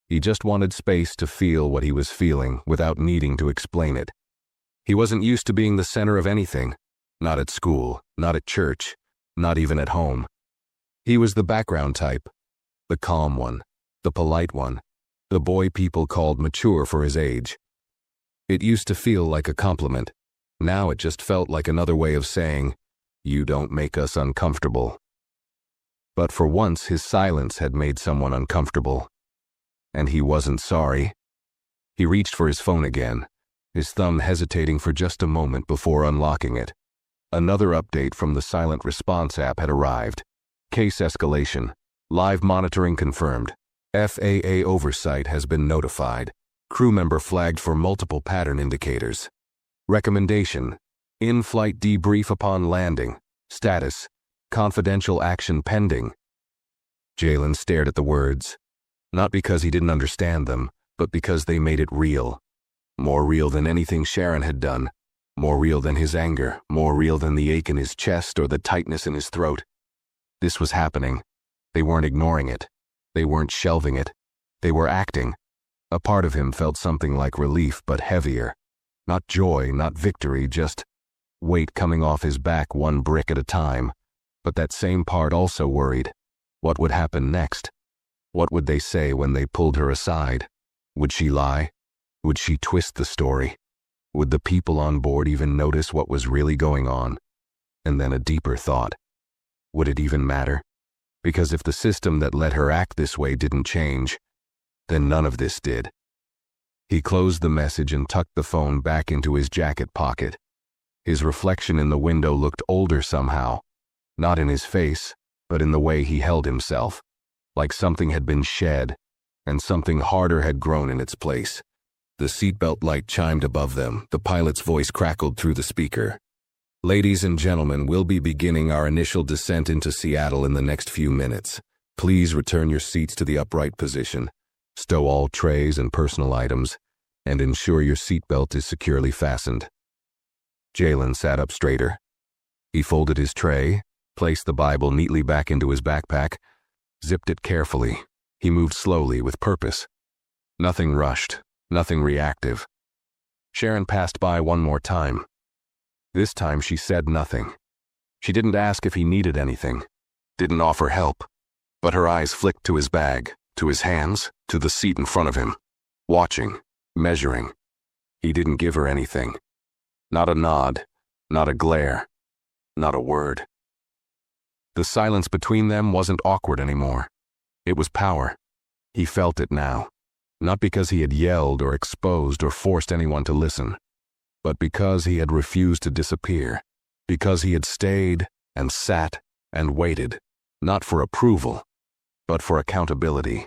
He just wanted space to feel what he was feeling without needing to explain it. He wasn't used to being the center of anything, not at school, not at church, not even at home. He was the background type, the calm one, the polite one, the boy people called mature for his age. It used to feel like a compliment. Now it just felt like another way of saying, "You don't make us uncomfortable." But for once his silence had made someone uncomfortable. And he wasn't sorry. He reached for his phone again, his thumb hesitating for just a moment before unlocking it. Another update from the silent response app had arrived. Case escalation. Live monitoring confirmed. FAA oversight has been notified. Crew member flagged for multiple pattern indicators. Recommendation. In-flight debrief upon landing. Status. Confidential action pending. Jalen stared at the words, not because he didn't understand them, but because they made it real. More real than anything Sharon had done. More real than his anger. More real than the ache in his chest or the tightness in his throat. This was happening. They weren't ignoring it. They weren't shelving it. They were acting. A part of him felt something like relief, but heavier. Not joy, not victory, just weight coming off his back one brick at a time. But that same part also worried. What would happen next? What would they say when they pulled her aside? Would she lie? Would she twist the story? Would the people on board even notice what was really going on? And then a deeper thought. Would it even matter? Because if the system that let her act this way didn't change, then none of this did. He closed the message and tucked the phone back into his jacket pocket. His reflection in the window looked older somehow. Not in his face, but in the way he held himself, like something had been shed, and something harder had grown in its place. The seatbelt light chimed above them. The pilot's voice crackled through the speaker. "Ladies and gentlemen, we'll be beginning our initial descent into Seattle in the next few minutes. Please return your seats to the upright position, stow all trays and personal items, and ensure your seatbelt is securely fastened." Jalen sat up straighter. He folded his tray, placed the Bible neatly back into his backpack, zipped it carefully. He moved slowly with purpose. Nothing rushed, nothing reactive. Sharon passed by one more time. This time she said nothing. She didn't ask if he needed anything, didn't offer help, but her eyes flicked to his bag, to his hands, to the seat in front of him, watching, measuring. He didn't give her anything. Not a nod, not a glare, not a word. The silence between them wasn't awkward anymore. It was power. He felt it now, not because he had yelled or exposed or forced anyone to listen, but because he had refused to disappear, because he had stayed and sat and waited, not for approval, but for accountability.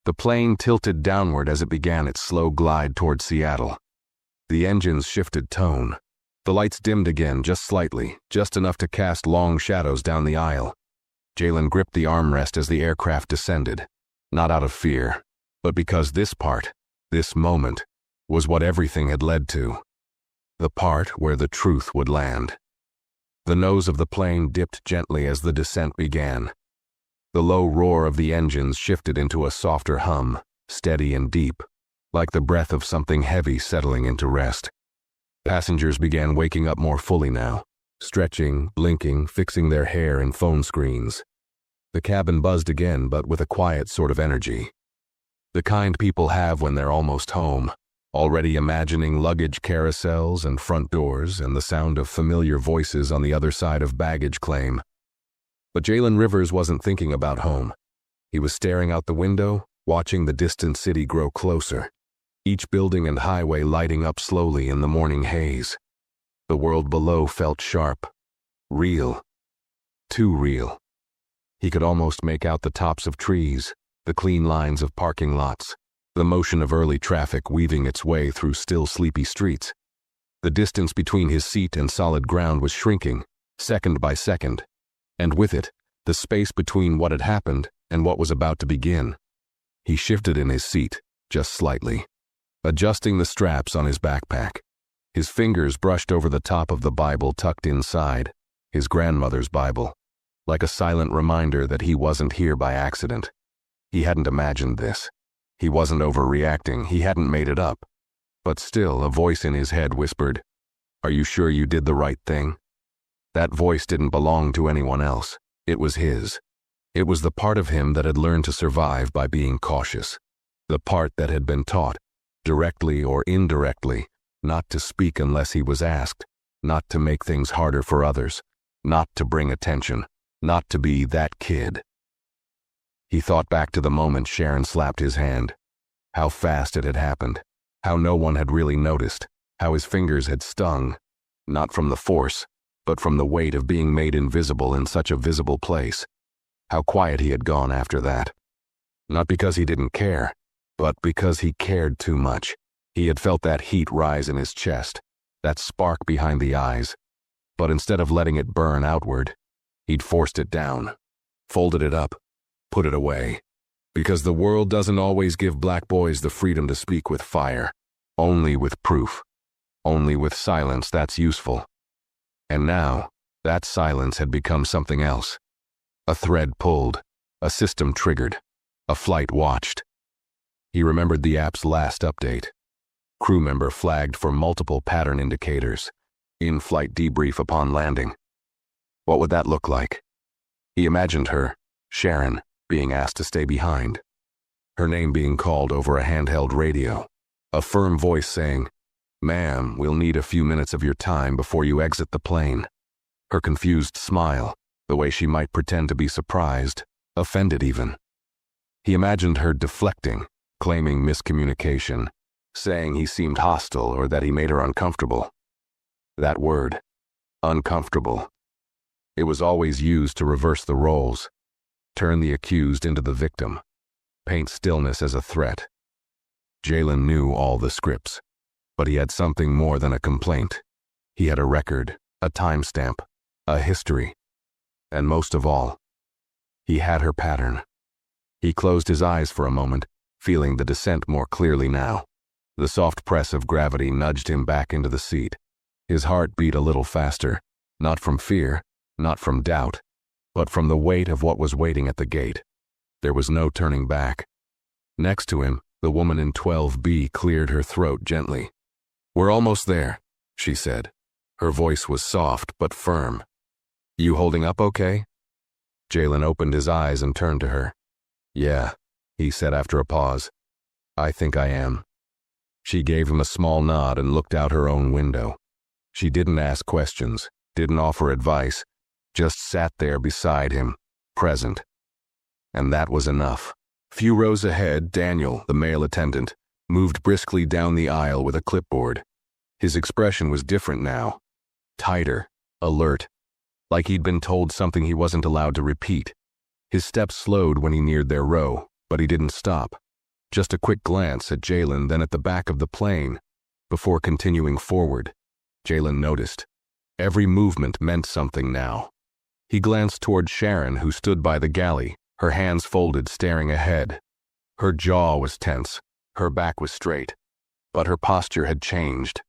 The plane tilted downward as it began its slow glide toward Seattle. The engines shifted tone. The lights dimmed again, just slightly, just enough to cast long shadows down the aisle. Jalen gripped the armrest as the aircraft descended, not out of fear, but because this part, this moment, was what everything had led to. the part where the truth would land. The nose of the plane dipped gently as the descent began. The low roar of the engines shifted into a softer hum, steady and deep, like the breath of something heavy settling into rest. Passengers began waking up more fully now, stretching, blinking, fixing their hair and phone screens. The cabin buzzed again, but with a quiet sort of energy. The kind people have when they're almost home, already imagining luggage carousels and front doors and the sound of familiar voices on the other side of baggage claim. But Jalen Rivers wasn't thinking about home. He was staring out the window, watching the distant city grow closer, each building and highway lighting up slowly in the morning haze. The world below felt sharp, real, too real. He could almost make out the tops of trees, the clean lines of parking lots, the motion of early traffic weaving its way through still sleepy streets. The distance between his seat and solid ground was shrinking, second by second, and with it, the space between what had happened and what was about to begin. He shifted in his seat, just slightly, adjusting the straps on his backpack. His fingers brushed over the top of the Bible tucked inside, his grandmother's Bible, like a silent reminder that he wasn't here by accident. He hadn't imagined this. He wasn't overreacting, he hadn't made it up. But still, a voice in his head whispered, "Are you sure you did the right thing?" That voice didn't belong to anyone else. It was his. It was the part of him that had learned to survive by being cautious. The part that had been taught, directly or indirectly, not to speak unless he was asked, not to make things harder for others, not to bring attention, not to be that kid. He thought back to the moment Sharon slapped his hand, how fast it had happened, how no one had really noticed, how his fingers had stung, not from the force, but from the weight of being made invisible in such a visible place. How quiet he had gone after that. Not because he didn't care, but because he cared too much. He had felt that heat rise in his chest, that spark behind the eyes. But instead of letting it burn outward, he'd forced it down, folded it up, put it away. Because the world doesn't always give black boys the freedom to speak with fire, only with proof, only with silence that's useful. And now, that silence had become something else. A thread pulled, a system triggered, a flight watched. He remembered the app's last update. Crew member flagged for multiple pattern indicators. In-flight debrief upon landing. What would that look like? He imagined her, Sharon, being asked to stay behind. Her name being called over a handheld radio. A firm voice saying, "Ma'am, we'll need a few minutes of your time before you exit the plane." Her confused smile, the way she might pretend to be surprised, offended even. He imagined her deflecting, claiming miscommunication, saying he seemed hostile or that he made her uncomfortable. That word, uncomfortable. It was always used to reverse the roles, turn the accused into the victim, paint stillness as a threat. Jalen knew all the scripts, but he had something more than a complaint. He had a record, a timestamp, a history, and most of all, he had her pattern. He closed his eyes for a moment, feeling the descent more clearly now. The soft press of gravity nudged him back into the seat. His heart beat a little faster, not from fear, not from doubt, but from the weight of what was waiting at the gate. There was no turning back. Next to him, the woman in 12B cleared her throat gently. "We're almost there," she said. Her voice was soft but firm. "You holding up okay?" Jalen opened his eyes and turned to her. "Yeah," he said after a pause. "I think I am." She gave him a small nod and looked out her own window. She didn't ask questions, didn't offer advice, just sat there beside him, present. And that was enough. Few rows ahead, Daniel, the male attendant, moved briskly down the aisle with a clipboard. His expression was different now. Tighter, alert, like he'd been told something he wasn't allowed to repeat. His steps slowed when he neared their row, but he didn't stop. Just a quick glance at Jalen, then at the back of the plane, before continuing forward. Jalen noticed. Every movement meant something now. He glanced toward Sharon, who stood by the galley, her hands folded, staring ahead. Her jaw was tense, her back was straight, but her posture had changed.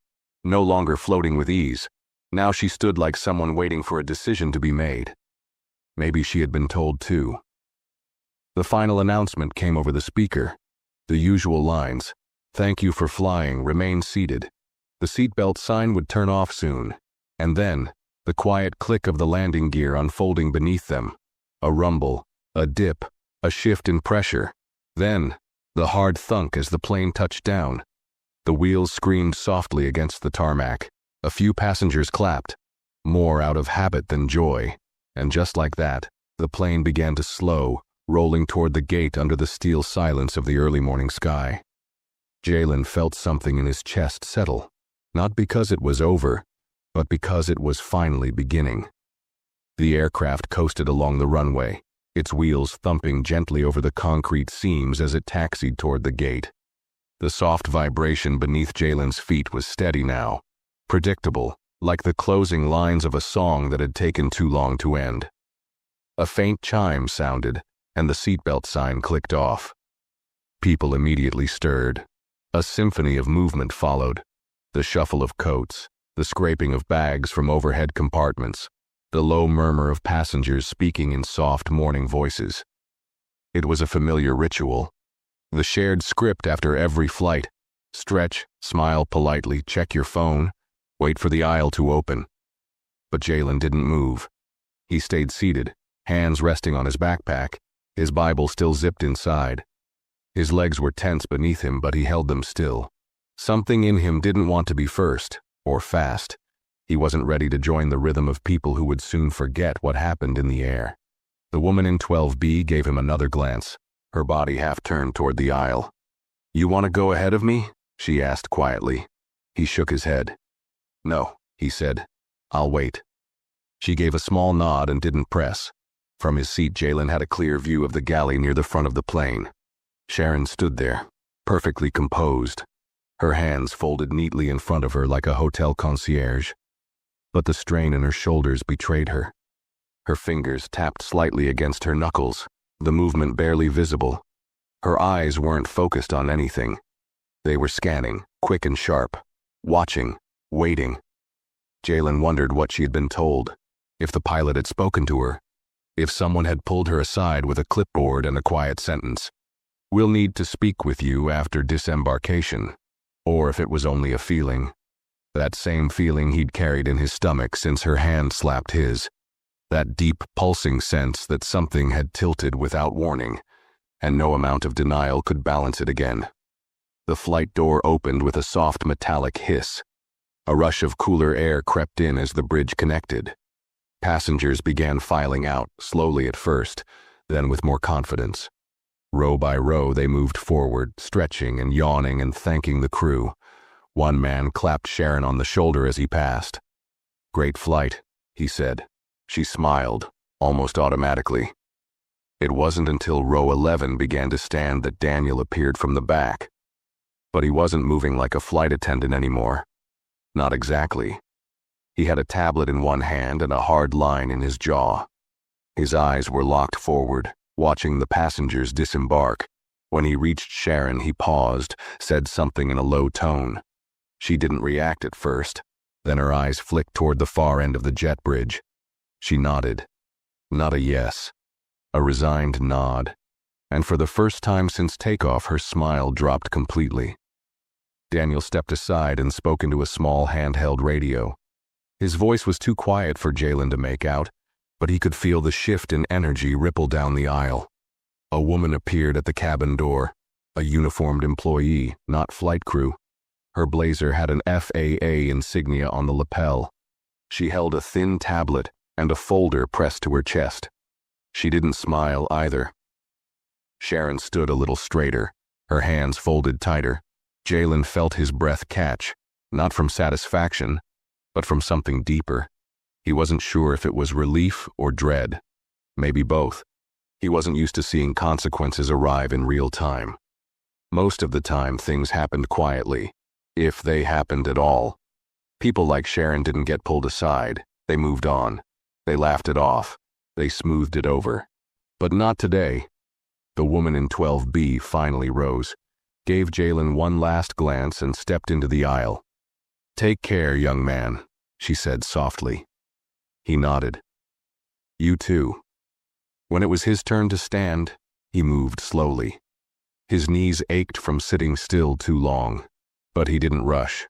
no longer floating with ease. Now she stood like someone waiting for a decision to be made. Maybe she had been told too. The final announcement came over the speaker. The usual lines: "Thank you for flying, remain seated." The seatbelt sign would turn off soon, and then the quiet click of the landing gear unfolding beneath them. A rumble, a dip, a shift in pressure. Then, the hard thunk as the plane touched down. The wheels screamed softly against the tarmac. A few passengers clapped, more out of habit than joy, and just like that, the plane began to slow, rolling toward the gate under the steel silence of the early morning sky. Jalen felt something in his chest settle, not because it was over, but because it was finally beginning. The aircraft coasted along the runway, its wheels thumping gently over the concrete seams as it taxied toward the gate. The soft vibration beneath Jalen's feet was steady now, predictable, like the closing lines of a song that had taken too long to end. A faint chime sounded, and the seatbelt sign clicked off. People immediately stirred. A symphony of movement followed: the shuffle of coats, the scraping of bags from overhead compartments, the low murmur of passengers speaking in soft morning voices. It was a familiar ritual. The shared script after every flight: stretch, smile politely, check your phone, wait for the aisle to open. But Jalen didn't move. He stayed seated, hands resting on his backpack, his Bible still zipped inside. His legs were tense beneath him, but he held them still. Something in him didn't want to be first, or fast. He wasn't ready to join the rhythm of people who would soon forget what happened in the air. The woman in 12B gave him another glance, her body half turned toward the aisle. "You want to go ahead of me?" she asked quietly. He shook his head. "No," he said. "I'll wait." She gave a small nod and didn't press. From his seat, Jalen had a clear view of the galley near the front of the plane. Sharon stood there, perfectly composed, her hands folded neatly in front of her like a hotel concierge. But the strain in her shoulders betrayed her. Her fingers tapped slightly against her knuckles, the movement barely visible. Her eyes weren't focused on anything. They were scanning, quick and sharp, watching, waiting. Jalen wondered what she had been told, if the pilot had spoken to her, if someone had pulled her aside with a clipboard and a quiet sentence: "We'll need to speak with you after disembarkation," or if it was only a feeling. That same feeling he'd carried in his stomach since her hand slapped his. That deep, pulsing sense that something had tilted without warning, and no amount of denial could balance it again. The flight door opened with a soft metallic hiss. A rush of cooler air crept in as the bridge connected. Passengers began filing out, slowly at first, then with more confidence. Row by row they moved forward, stretching and yawning and thanking the crew. One man clapped Sharon on the shoulder as he passed. "Great flight," he said. She smiled, almost automatically. It wasn't until row 11 began to stand that Daniel appeared from the back. But he wasn't moving like a flight attendant anymore. Not exactly. He had a tablet in one hand and a hard line in his jaw. His eyes were locked forward, watching the passengers disembark. When he reached Sharon, he paused, said something in a low tone. She didn't react at first. Then her eyes flicked toward the far end of the jet bridge. She nodded. Not a yes. A resigned nod. And for the first time since takeoff, her smile dropped completely. Daniel stepped aside and spoke into a small handheld radio. His voice was too quiet for Jalen to make out, but he could feel the shift in energy ripple down the aisle. A woman appeared at the cabin door, a uniformed employee, not flight crew. Her blazer had an FAA insignia on the lapel. She held a thin tablet and a folder pressed to her chest. She didn't smile either. Sharon stood a little straighter, her hands folded tighter. Jalen felt his breath catch, not from satisfaction, but from something deeper. He wasn't sure if it was relief or dread. Maybe both. He wasn't used to seeing consequences arrive in real time. Most of the time, things happened quietly, if they happened at all. People like Sharon didn't get pulled aside. They moved on. They laughed it off. They smoothed it over. But not today. The woman in 12B finally rose, gave Jalen one last glance and stepped into the aisle. "Take care, young man," she said softly. He nodded. "You too." When it was his turn to stand, he moved slowly. His knees ached from sitting still too long, but he didn't rush.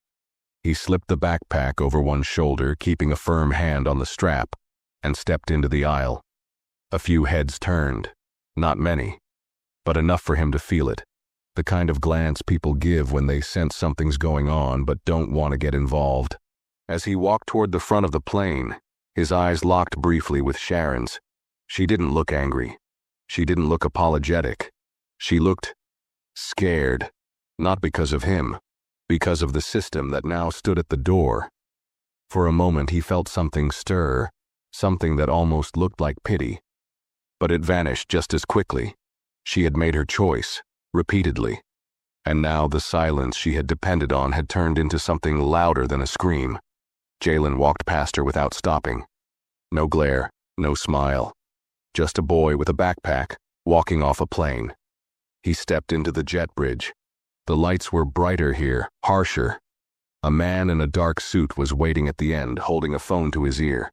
He slipped the backpack over one shoulder, keeping a firm hand on the strap, and stepped into the aisle. A few heads turned, not many, but enough for him to feel it, the kind of glance people give when they sense something's going on but don't want to get involved. As he walked toward the front of the plane, his eyes locked briefly with Sharon's. She didn't look angry. She didn't look apologetic. She looked scared, not because of him, because of the system that now stood at the door. For a moment he felt something stir, something that almost looked like pity. But it vanished just as quickly. She had made her choice, repeatedly. And now the silence she had depended on had turned into something louder than a scream. Jalen walked past her without stopping. No glare, no smile. Just a boy with a backpack, walking off a plane. He stepped into the jet bridge. The lights were brighter here, harsher. A man in a dark suit was waiting at the end, holding a phone to his ear.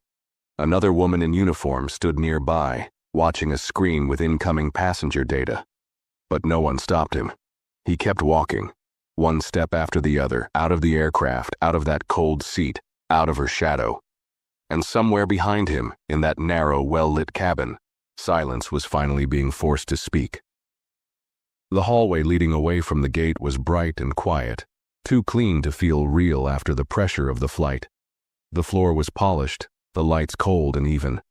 Another woman in uniform stood nearby, watching a screen with incoming passenger data. But no one stopped him. He kept walking, one step after the other, out of the aircraft, out of that cold seat, out of her shadow. And somewhere behind him, in that narrow, well-lit cabin, silence was finally being forced to speak. The hallway leading away from the gate was bright and quiet, too clean to feel real after the pressure of the flight. The floor was polished, the lights cold and even.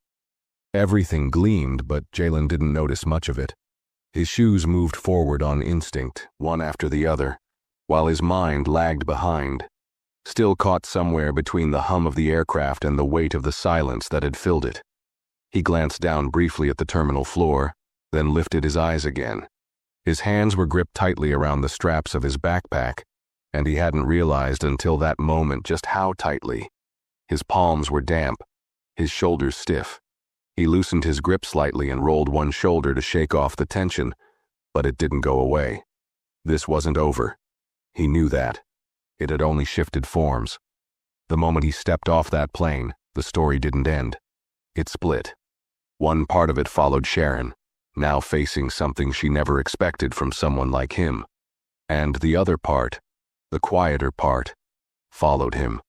Everything gleamed, but Jalen didn't notice much of it. His shoes moved forward on instinct, one after the other, while his mind lagged behind, still caught somewhere between the hum of the aircraft and the weight of the silence that had filled it. He glanced down briefly at the terminal floor, then lifted his eyes again. His hands were gripped tightly around the straps of his backpack, and he hadn't realized until that moment just how tightly. His palms were damp, his shoulders stiff. He loosened his grip slightly and rolled one shoulder to shake off the tension, but it didn't go away. This wasn't over. He knew that. It had only shifted forms. The moment he stepped off that plane, the story didn't end. It split. One part of it followed Sharon, now facing something she never expected from someone like him. And the other part, the quieter part, followed him.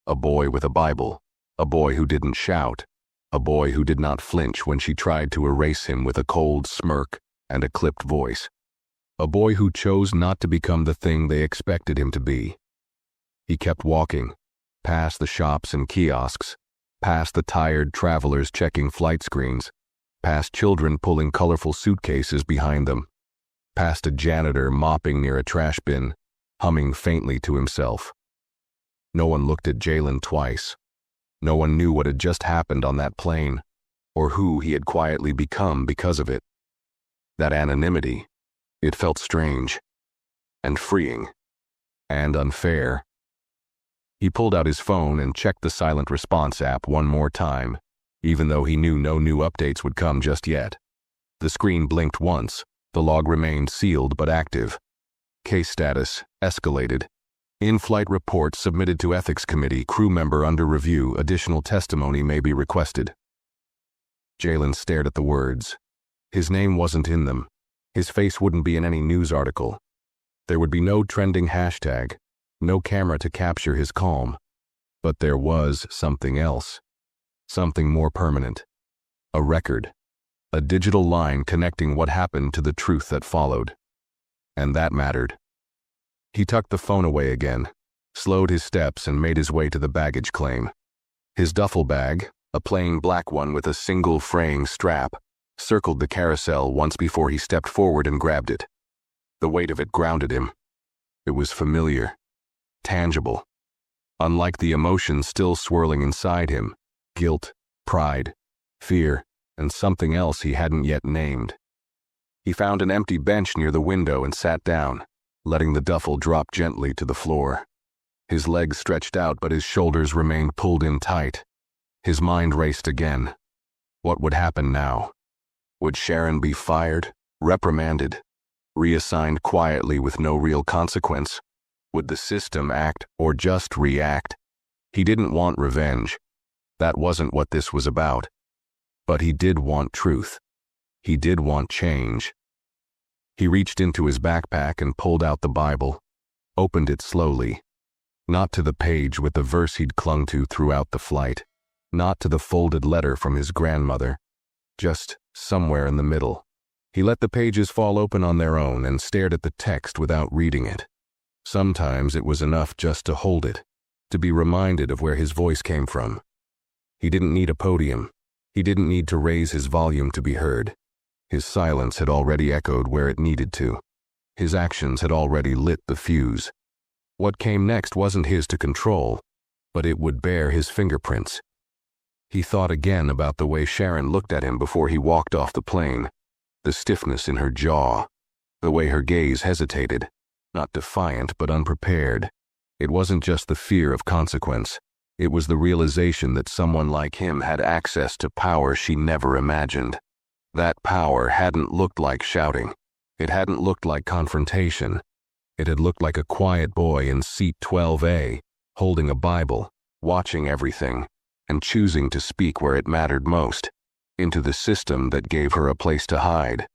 A boy with a Bible, a boy who didn't shout, a boy who did not flinch when she tried to erase him with a cold smirk and a clipped voice. A boy who chose not to become the thing they expected him to be. He kept walking, past the shops and kiosks, past the tired travelers checking flight screens, past children pulling colorful suitcases behind them, past a janitor mopping near a trash bin, humming faintly to himself. No one looked at Jalen twice. No one knew what had just happened on that plane, or who he had quietly become because of it. That anonymity, it felt strange, and freeing, and unfair. He pulled out his phone and checked the silent response app one more time, even though he knew no new updates would come just yet. The screen blinked once, the log remained sealed but active. Case status, escalated. In-flight report submitted to Ethics Committee, crew member under review, additional testimony may be requested. Jalen stared at the words. His name wasn't in them. His face wouldn't be in any news article. There would be no trending hashtag, no camera to capture his calm. But there was something else. Something more permanent. A record. A digital line connecting what happened to the truth that followed. And that mattered. He tucked the phone away again, slowed his steps and made his way to the baggage claim. His duffel bag, a plain black one with a single fraying strap, circled the carousel once before he stepped forward and grabbed it. The weight of it grounded him. It was familiar, tangible. Unlike the emotions still swirling inside him, guilt, pride, fear, and something else he hadn't yet named. He found an empty bench near the window and sat down, letting the duffel drop gently to the floor. His legs stretched out, but his shoulders remained pulled in tight. His mind raced again. What would happen now? Would Sharon be fired, reprimanded, reassigned quietly with no real consequence? Would the system act or just react? He didn't want revenge. That wasn't what this was about. But he did want truth. He did want change. He reached into his backpack and pulled out the Bible, opened it slowly. Not to the page with the verse he'd clung to throughout the flight, not to the folded letter from his grandmother, just somewhere in the middle. He let the pages fall open on their own and stared at the text without reading it. Sometimes it was enough just to hold it, to be reminded of where his voice came from. He didn't need a podium. He didn't need to raise his volume to be heard. His silence had already echoed where it needed to. His actions had already lit the fuse. What came next wasn't his to control, but it would bear his fingerprints. He thought again about the way Sharon looked at him before he walked off the plane, the stiffness in her jaw, the way her gaze hesitated, not defiant but unprepared. It wasn't just the fear of consequence. It was the realization that someone like him had access to power she never imagined. That power hadn't looked like shouting. It hadn't looked like confrontation. It had looked like a quiet boy in seat 12A, holding a Bible, watching everything, and choosing to speak where it mattered most, into the system that gave her a place to hide.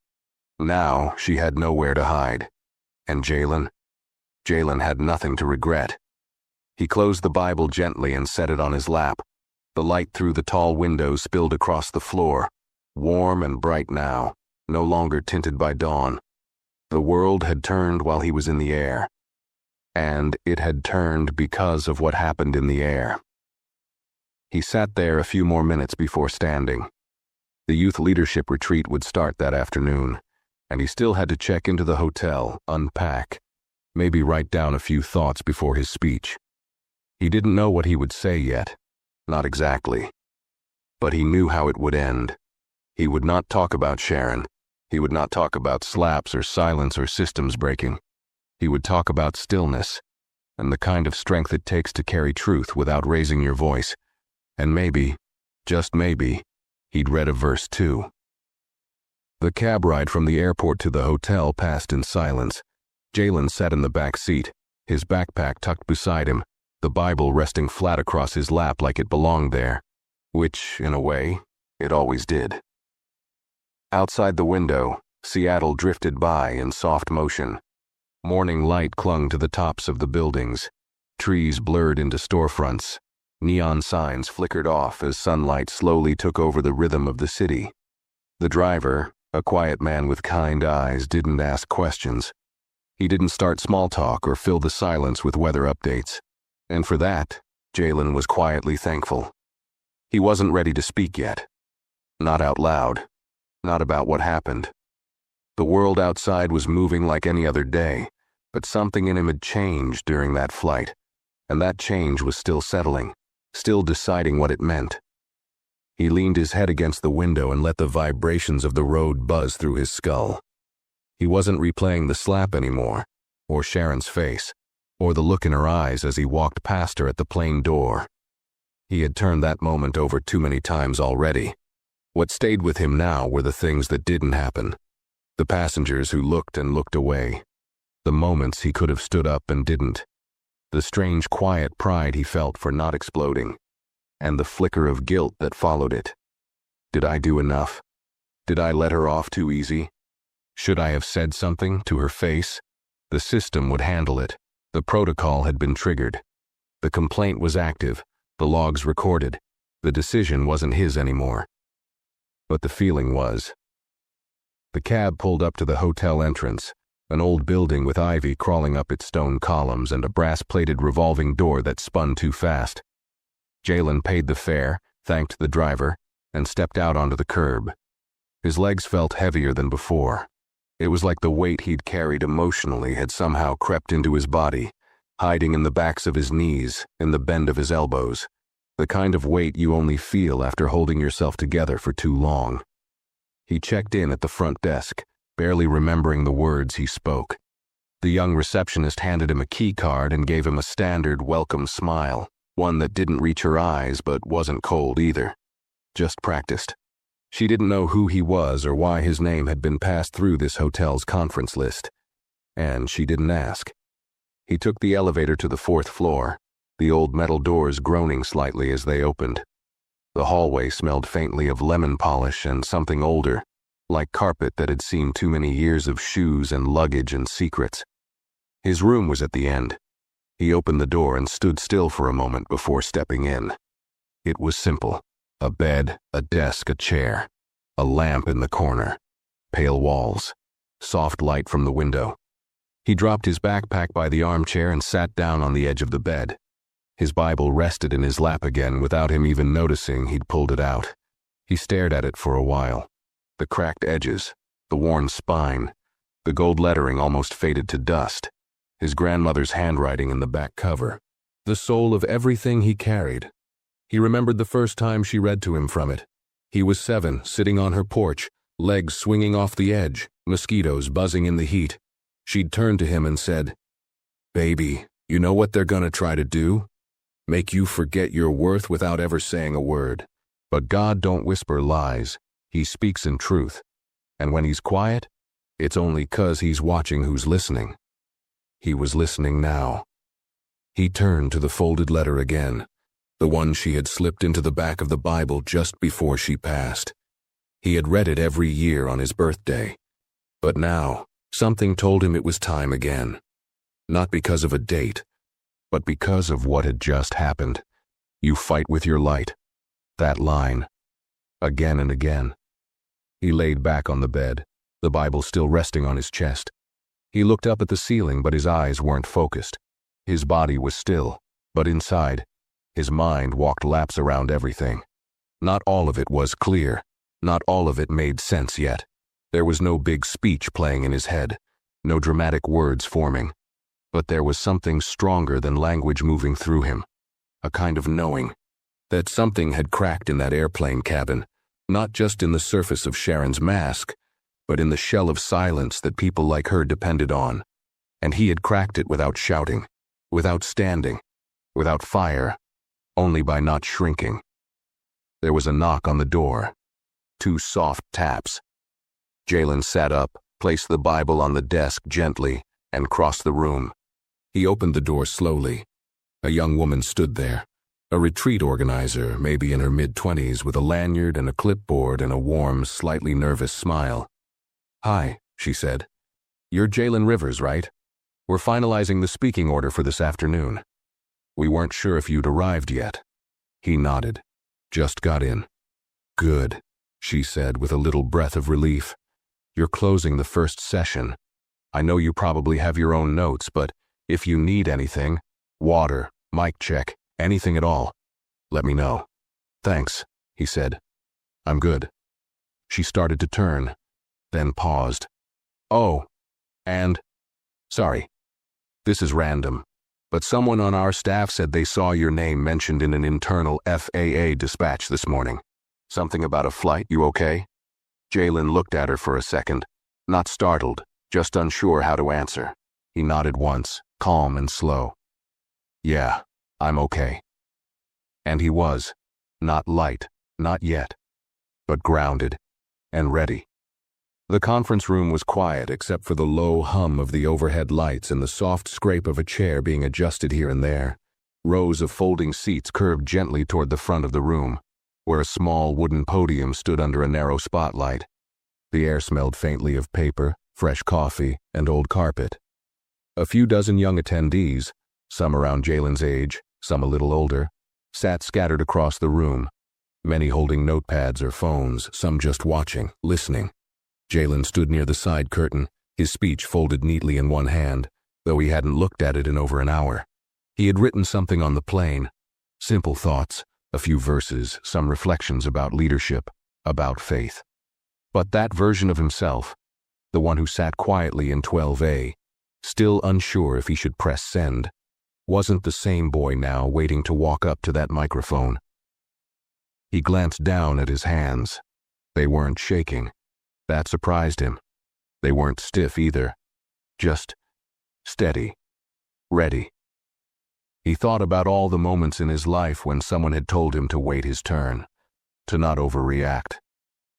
Now she had nowhere to hide. And Jalen had nothing to regret. He closed the Bible gently and set it on his lap. The light through the tall windows spilled across the floor, warm and bright now, no longer tinted by dawn. The world had turned while he was in the air. And it had turned because of what happened in the air. He sat there a few more minutes before standing. The youth leadership retreat would start that afternoon, and he still had to check into the hotel, unpack, maybe write down a few thoughts before his speech. He didn't know what he would say yet, not exactly. But he knew how it would end. He would not talk about Sharon. He would not talk about slaps or silence or systems breaking. He would talk about stillness, and the kind of strength it takes to carry truth without raising your voice. And maybe, just maybe, he'd read a verse too. The cab ride from the airport to the hotel passed in silence. Jalen sat in the back seat, his backpack tucked beside him, the Bible resting flat across his lap like it belonged there, which, in a way, it always did. Outside the window, Seattle drifted by in soft motion. Morning light clung to the tops of the buildings. Trees blurred into storefronts. Neon signs flickered off as sunlight slowly took over the rhythm of the city. The driver, a quiet man with kind eyes, didn't ask questions. He didn't start small talk or fill the silence with weather updates. And for that, Jalen was quietly thankful. He wasn't ready to speak yet. Not out loud. Not about what happened. The world outside was moving like any other day, but something in him had changed during that flight, and that change was still settling, still deciding what it meant. He leaned his head against the window and let the vibrations of the road buzz through his skull. He wasn't replaying the slap anymore, or Sharon's face, or the look in her eyes as he walked past her at the plane door. He had turned that moment over too many times already. What stayed with him now were the things that didn't happen. The passengers who looked and looked away. The moments he could have stood up and didn't. The strange quiet pride he felt for not exploding. And the flicker of guilt that followed it. Did I do enough? Did I let her off too easy? Should I have said something to her face? The system would handle it. The protocol had been triggered. The complaint was active. The logs recorded. The decision wasn't his anymore. But the feeling was. The cab pulled up to the hotel entrance, an old building with ivy crawling up its stone columns and a brass-plated revolving door that spun too fast. Jalen paid the fare, thanked the driver, and stepped out onto the curb. His legs felt heavier than before. It was like the weight he'd carried emotionally had somehow crept into his body, hiding in the backs of his knees, in the bend of his elbows. The kind of weight you only feel after holding yourself together for too long. He checked in at the front desk, barely remembering the words he spoke. The young receptionist handed him a key card and gave him a standard welcome smile, one that didn't reach her eyes but wasn't cold either. Just practiced. She didn't know who he was or why his name had been passed through this hotel's conference list. And she didn't ask. He took the elevator to the 4th floor, the old metal doors groaning slightly as they opened. The hallway smelled faintly of lemon polish and something older, like carpet that had seen too many years of shoes and luggage and secrets. His room was at the end. He opened the door and stood still for a moment before stepping in. It was simple. A bed, a desk, a chair, a lamp in the corner, pale walls, soft light from the window. He dropped his backpack by the armchair and sat down on the edge of the bed. His Bible rested in his lap again without him even noticing he'd pulled it out. He stared at it for a while. The cracked edges, the worn spine, the gold lettering almost faded to dust. His grandmother's handwriting in the back cover. The soul of everything he carried. He remembered the first time she read to him from it. He was 7, sitting on her porch, legs swinging off the edge, mosquitoes buzzing in the heat. She'd turned to him and said, "Baby, you know what they're gonna try to do? Make you forget your worth without ever saying a word. But God don't whisper lies. He speaks in truth. And when he's quiet, it's only 'cause he's watching who's listening." He was listening now. He turned to the folded letter again, the one she had slipped into the back of the Bible just before she passed. He had read it every year on his birthday. But now, something told him it was time again. Not because of a date, but because of what had just happened. You fight with your light. That line. Again and again. He laid back on the bed, the Bible still resting on his chest. He looked up at the ceiling, but his eyes weren't focused. His body was still, but inside, his mind walked laps around everything. Not all of it was clear. Not all of it made sense yet. There was no big speech playing in his head, no dramatic words forming. But there was something stronger than language moving through him. A kind of knowing that something had cracked in that airplane cabin, not just in the surface of Sharon's mask, but in the shell of silence that people like her depended on. And he had cracked it without shouting, without standing, without fire, only by not shrinking. There was a knock on the door. 2 soft taps. Jalen sat up, placed the Bible on the desk gently, and crossed the room. He opened the door slowly. A young woman stood there, a retreat organizer, maybe in her mid-20s, with a lanyard and a clipboard and a warm, slightly nervous smile. "Hi," she said. "You're Jalen Rivers, right? We're finalizing the speaking order for this afternoon. We weren't sure if you'd arrived yet." He nodded. "Just got in." "Good," she said with a little breath of relief. "You're closing the first session. I know you probably have your own notes, but if you need anything, water, mic check, anything at all, let me know." "Thanks," he said. "I'm good." She started to turn, then paused. "Oh, and, sorry, this is random, but someone on our staff said they saw your name mentioned in an internal FAA dispatch this morning. Something about a flight, you okay?" Jalen looked at her for a second, not startled, just unsure how to answer. He nodded once, calm and slow. "Yeah, I'm okay." And he was, not light, not yet, but grounded and ready. The conference room was quiet except for the low hum of the overhead lights and the soft scrape of a chair being adjusted here and there. Rows of folding seats curved gently toward the front of the room, where a small wooden podium stood under a narrow spotlight. The air smelled faintly of paper, fresh coffee, and old carpet. A few dozen young attendees, some around Jalen's age, some a little older, sat scattered across the room, many holding notepads or phones, some just watching, listening. Jalen stood near the side curtain, his speech folded neatly in one hand, though he hadn't looked at it in over an hour. He had written something on the plane, simple thoughts, a few verses, some reflections about leadership, about faith. But that version of himself, the one who sat quietly in 12A, still unsure if he should press send, wasn't the same boy now waiting to walk up to that microphone. He glanced down at his hands. They weren't shaking. That surprised him. They weren't stiff either. Just steady. Ready. He thought about all the moments in his life when someone had told him to wait his turn, to not overreact,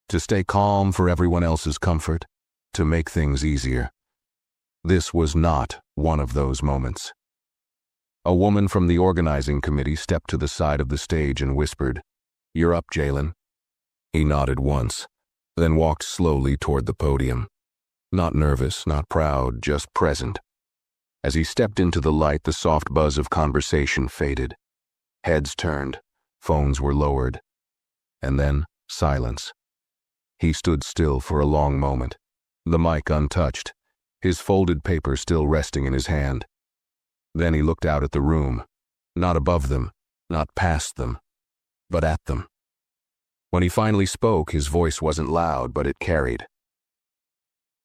to stay calm for everyone else's comfort, to make things easier. This was not one of those moments. A woman from the organizing committee stepped to the side of the stage and whispered, "You're up, Jalen." He nodded once, then walked slowly toward the podium. Not nervous, not proud, just present. As he stepped into the light, the soft buzz of conversation faded. Heads turned, phones were lowered, and then silence. He stood still for a long moment, the mic untouched, his folded paper still resting in his hand. Then he looked out at the room, not above them, not past them, but at them. When he finally spoke, his voice wasn't loud, but it carried.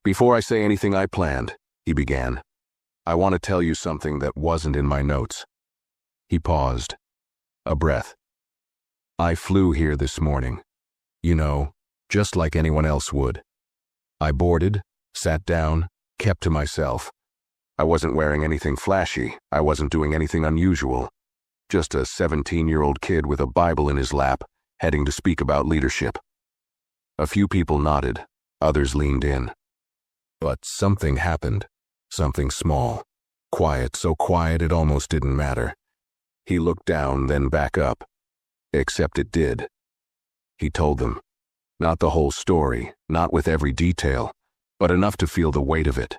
"Before I say anything I planned," he began, "I want to tell you something that wasn't in my notes." He paused. A breath. "I flew here this morning. You know, just like anyone else would. I boarded, sat down, kept to myself. I wasn't wearing anything flashy. I wasn't doing anything unusual. Just a 17-year-old kid with a Bible in his lap, heading to speak about leadership." A few people nodded. Others leaned in. But something happened. Something small. Quiet, so quiet it almost didn't matter. He looked down, then back up. Except it did. He told them. Not the whole story, not with every detail, but enough to feel the weight of it.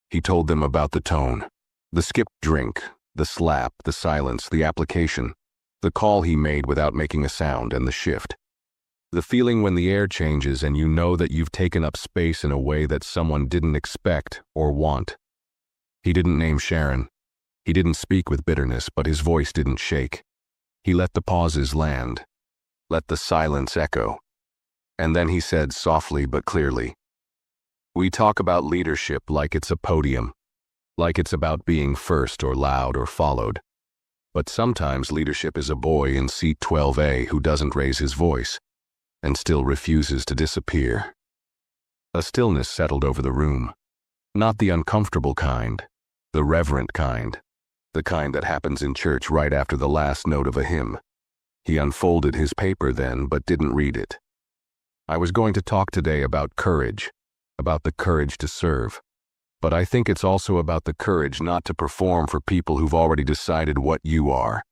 He told them about the tone, the skipped drink, the slap, the silence, the application, the call he made without making a sound, and the shift. The feeling when the air changes and you know that you've taken up space in a way that someone didn't expect or want. He didn't name Sharon. He didn't speak with bitterness, but his voice didn't shake. He let the pauses land, let the silence echo. And then he said softly but clearly, "We talk about leadership like it's a podium, like it's about being first or loud or followed. But sometimes leadership is a boy in seat 12A who doesn't raise his voice and still refuses to disappear." A stillness settled over the room. Not the uncomfortable kind, the reverent kind, the kind that happens in church right after the last note of a hymn. He unfolded his paper then, but didn't read it. "I was going to talk today about courage, about the courage to serve. But I think it's also about the courage not to perform for people who've already decided what you are."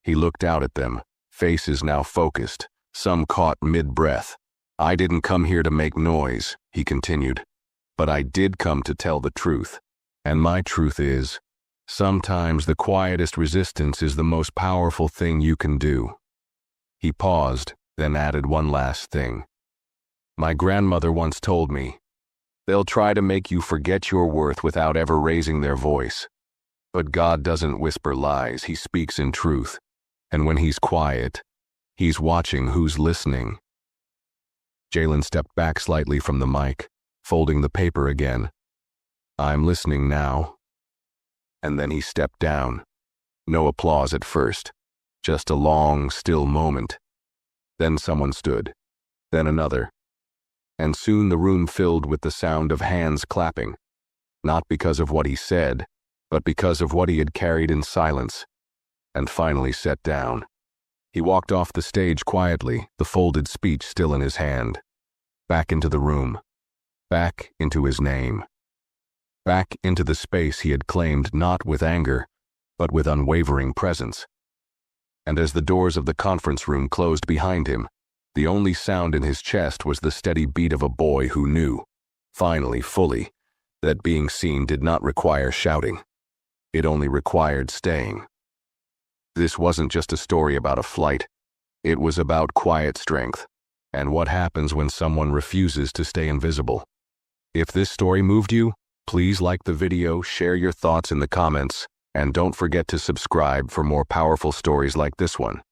He looked out at them, faces now focused, some caught mid-breath. "I didn't come here to make noise," he continued, "but I did come to tell the truth. And my truth is, sometimes the quietest resistance is the most powerful thing you can do." He paused, then added one last thing. "My grandmother once told me, they'll try to make you forget your worth without ever raising their voice. But God doesn't whisper lies, he speaks in truth. And when he's quiet, he's watching who's listening." Jalen stepped back slightly from the mic, folding the paper again. "I'm listening now." And then he stepped down. No applause at first, just a long, still moment. Then someone stood, then another. And soon the room filled with the sound of hands clapping, not because of what he said, but because of what he had carried in silence, and finally sat down. He walked off the stage quietly, the folded speech still in his hand, back into the room, back into his name, back into the space he had claimed not with anger, but with unwavering presence. And as the doors of the conference room closed behind him, the only sound in his chest was the steady beat of a boy who knew, finally, fully, that being seen did not require shouting. It only required staying. This wasn't just a story about a flight. It was about quiet strength, and what happens when someone refuses to stay invisible. If this story moved you, please like the video, share your thoughts in the comments, and don't forget to subscribe for more powerful stories like this one.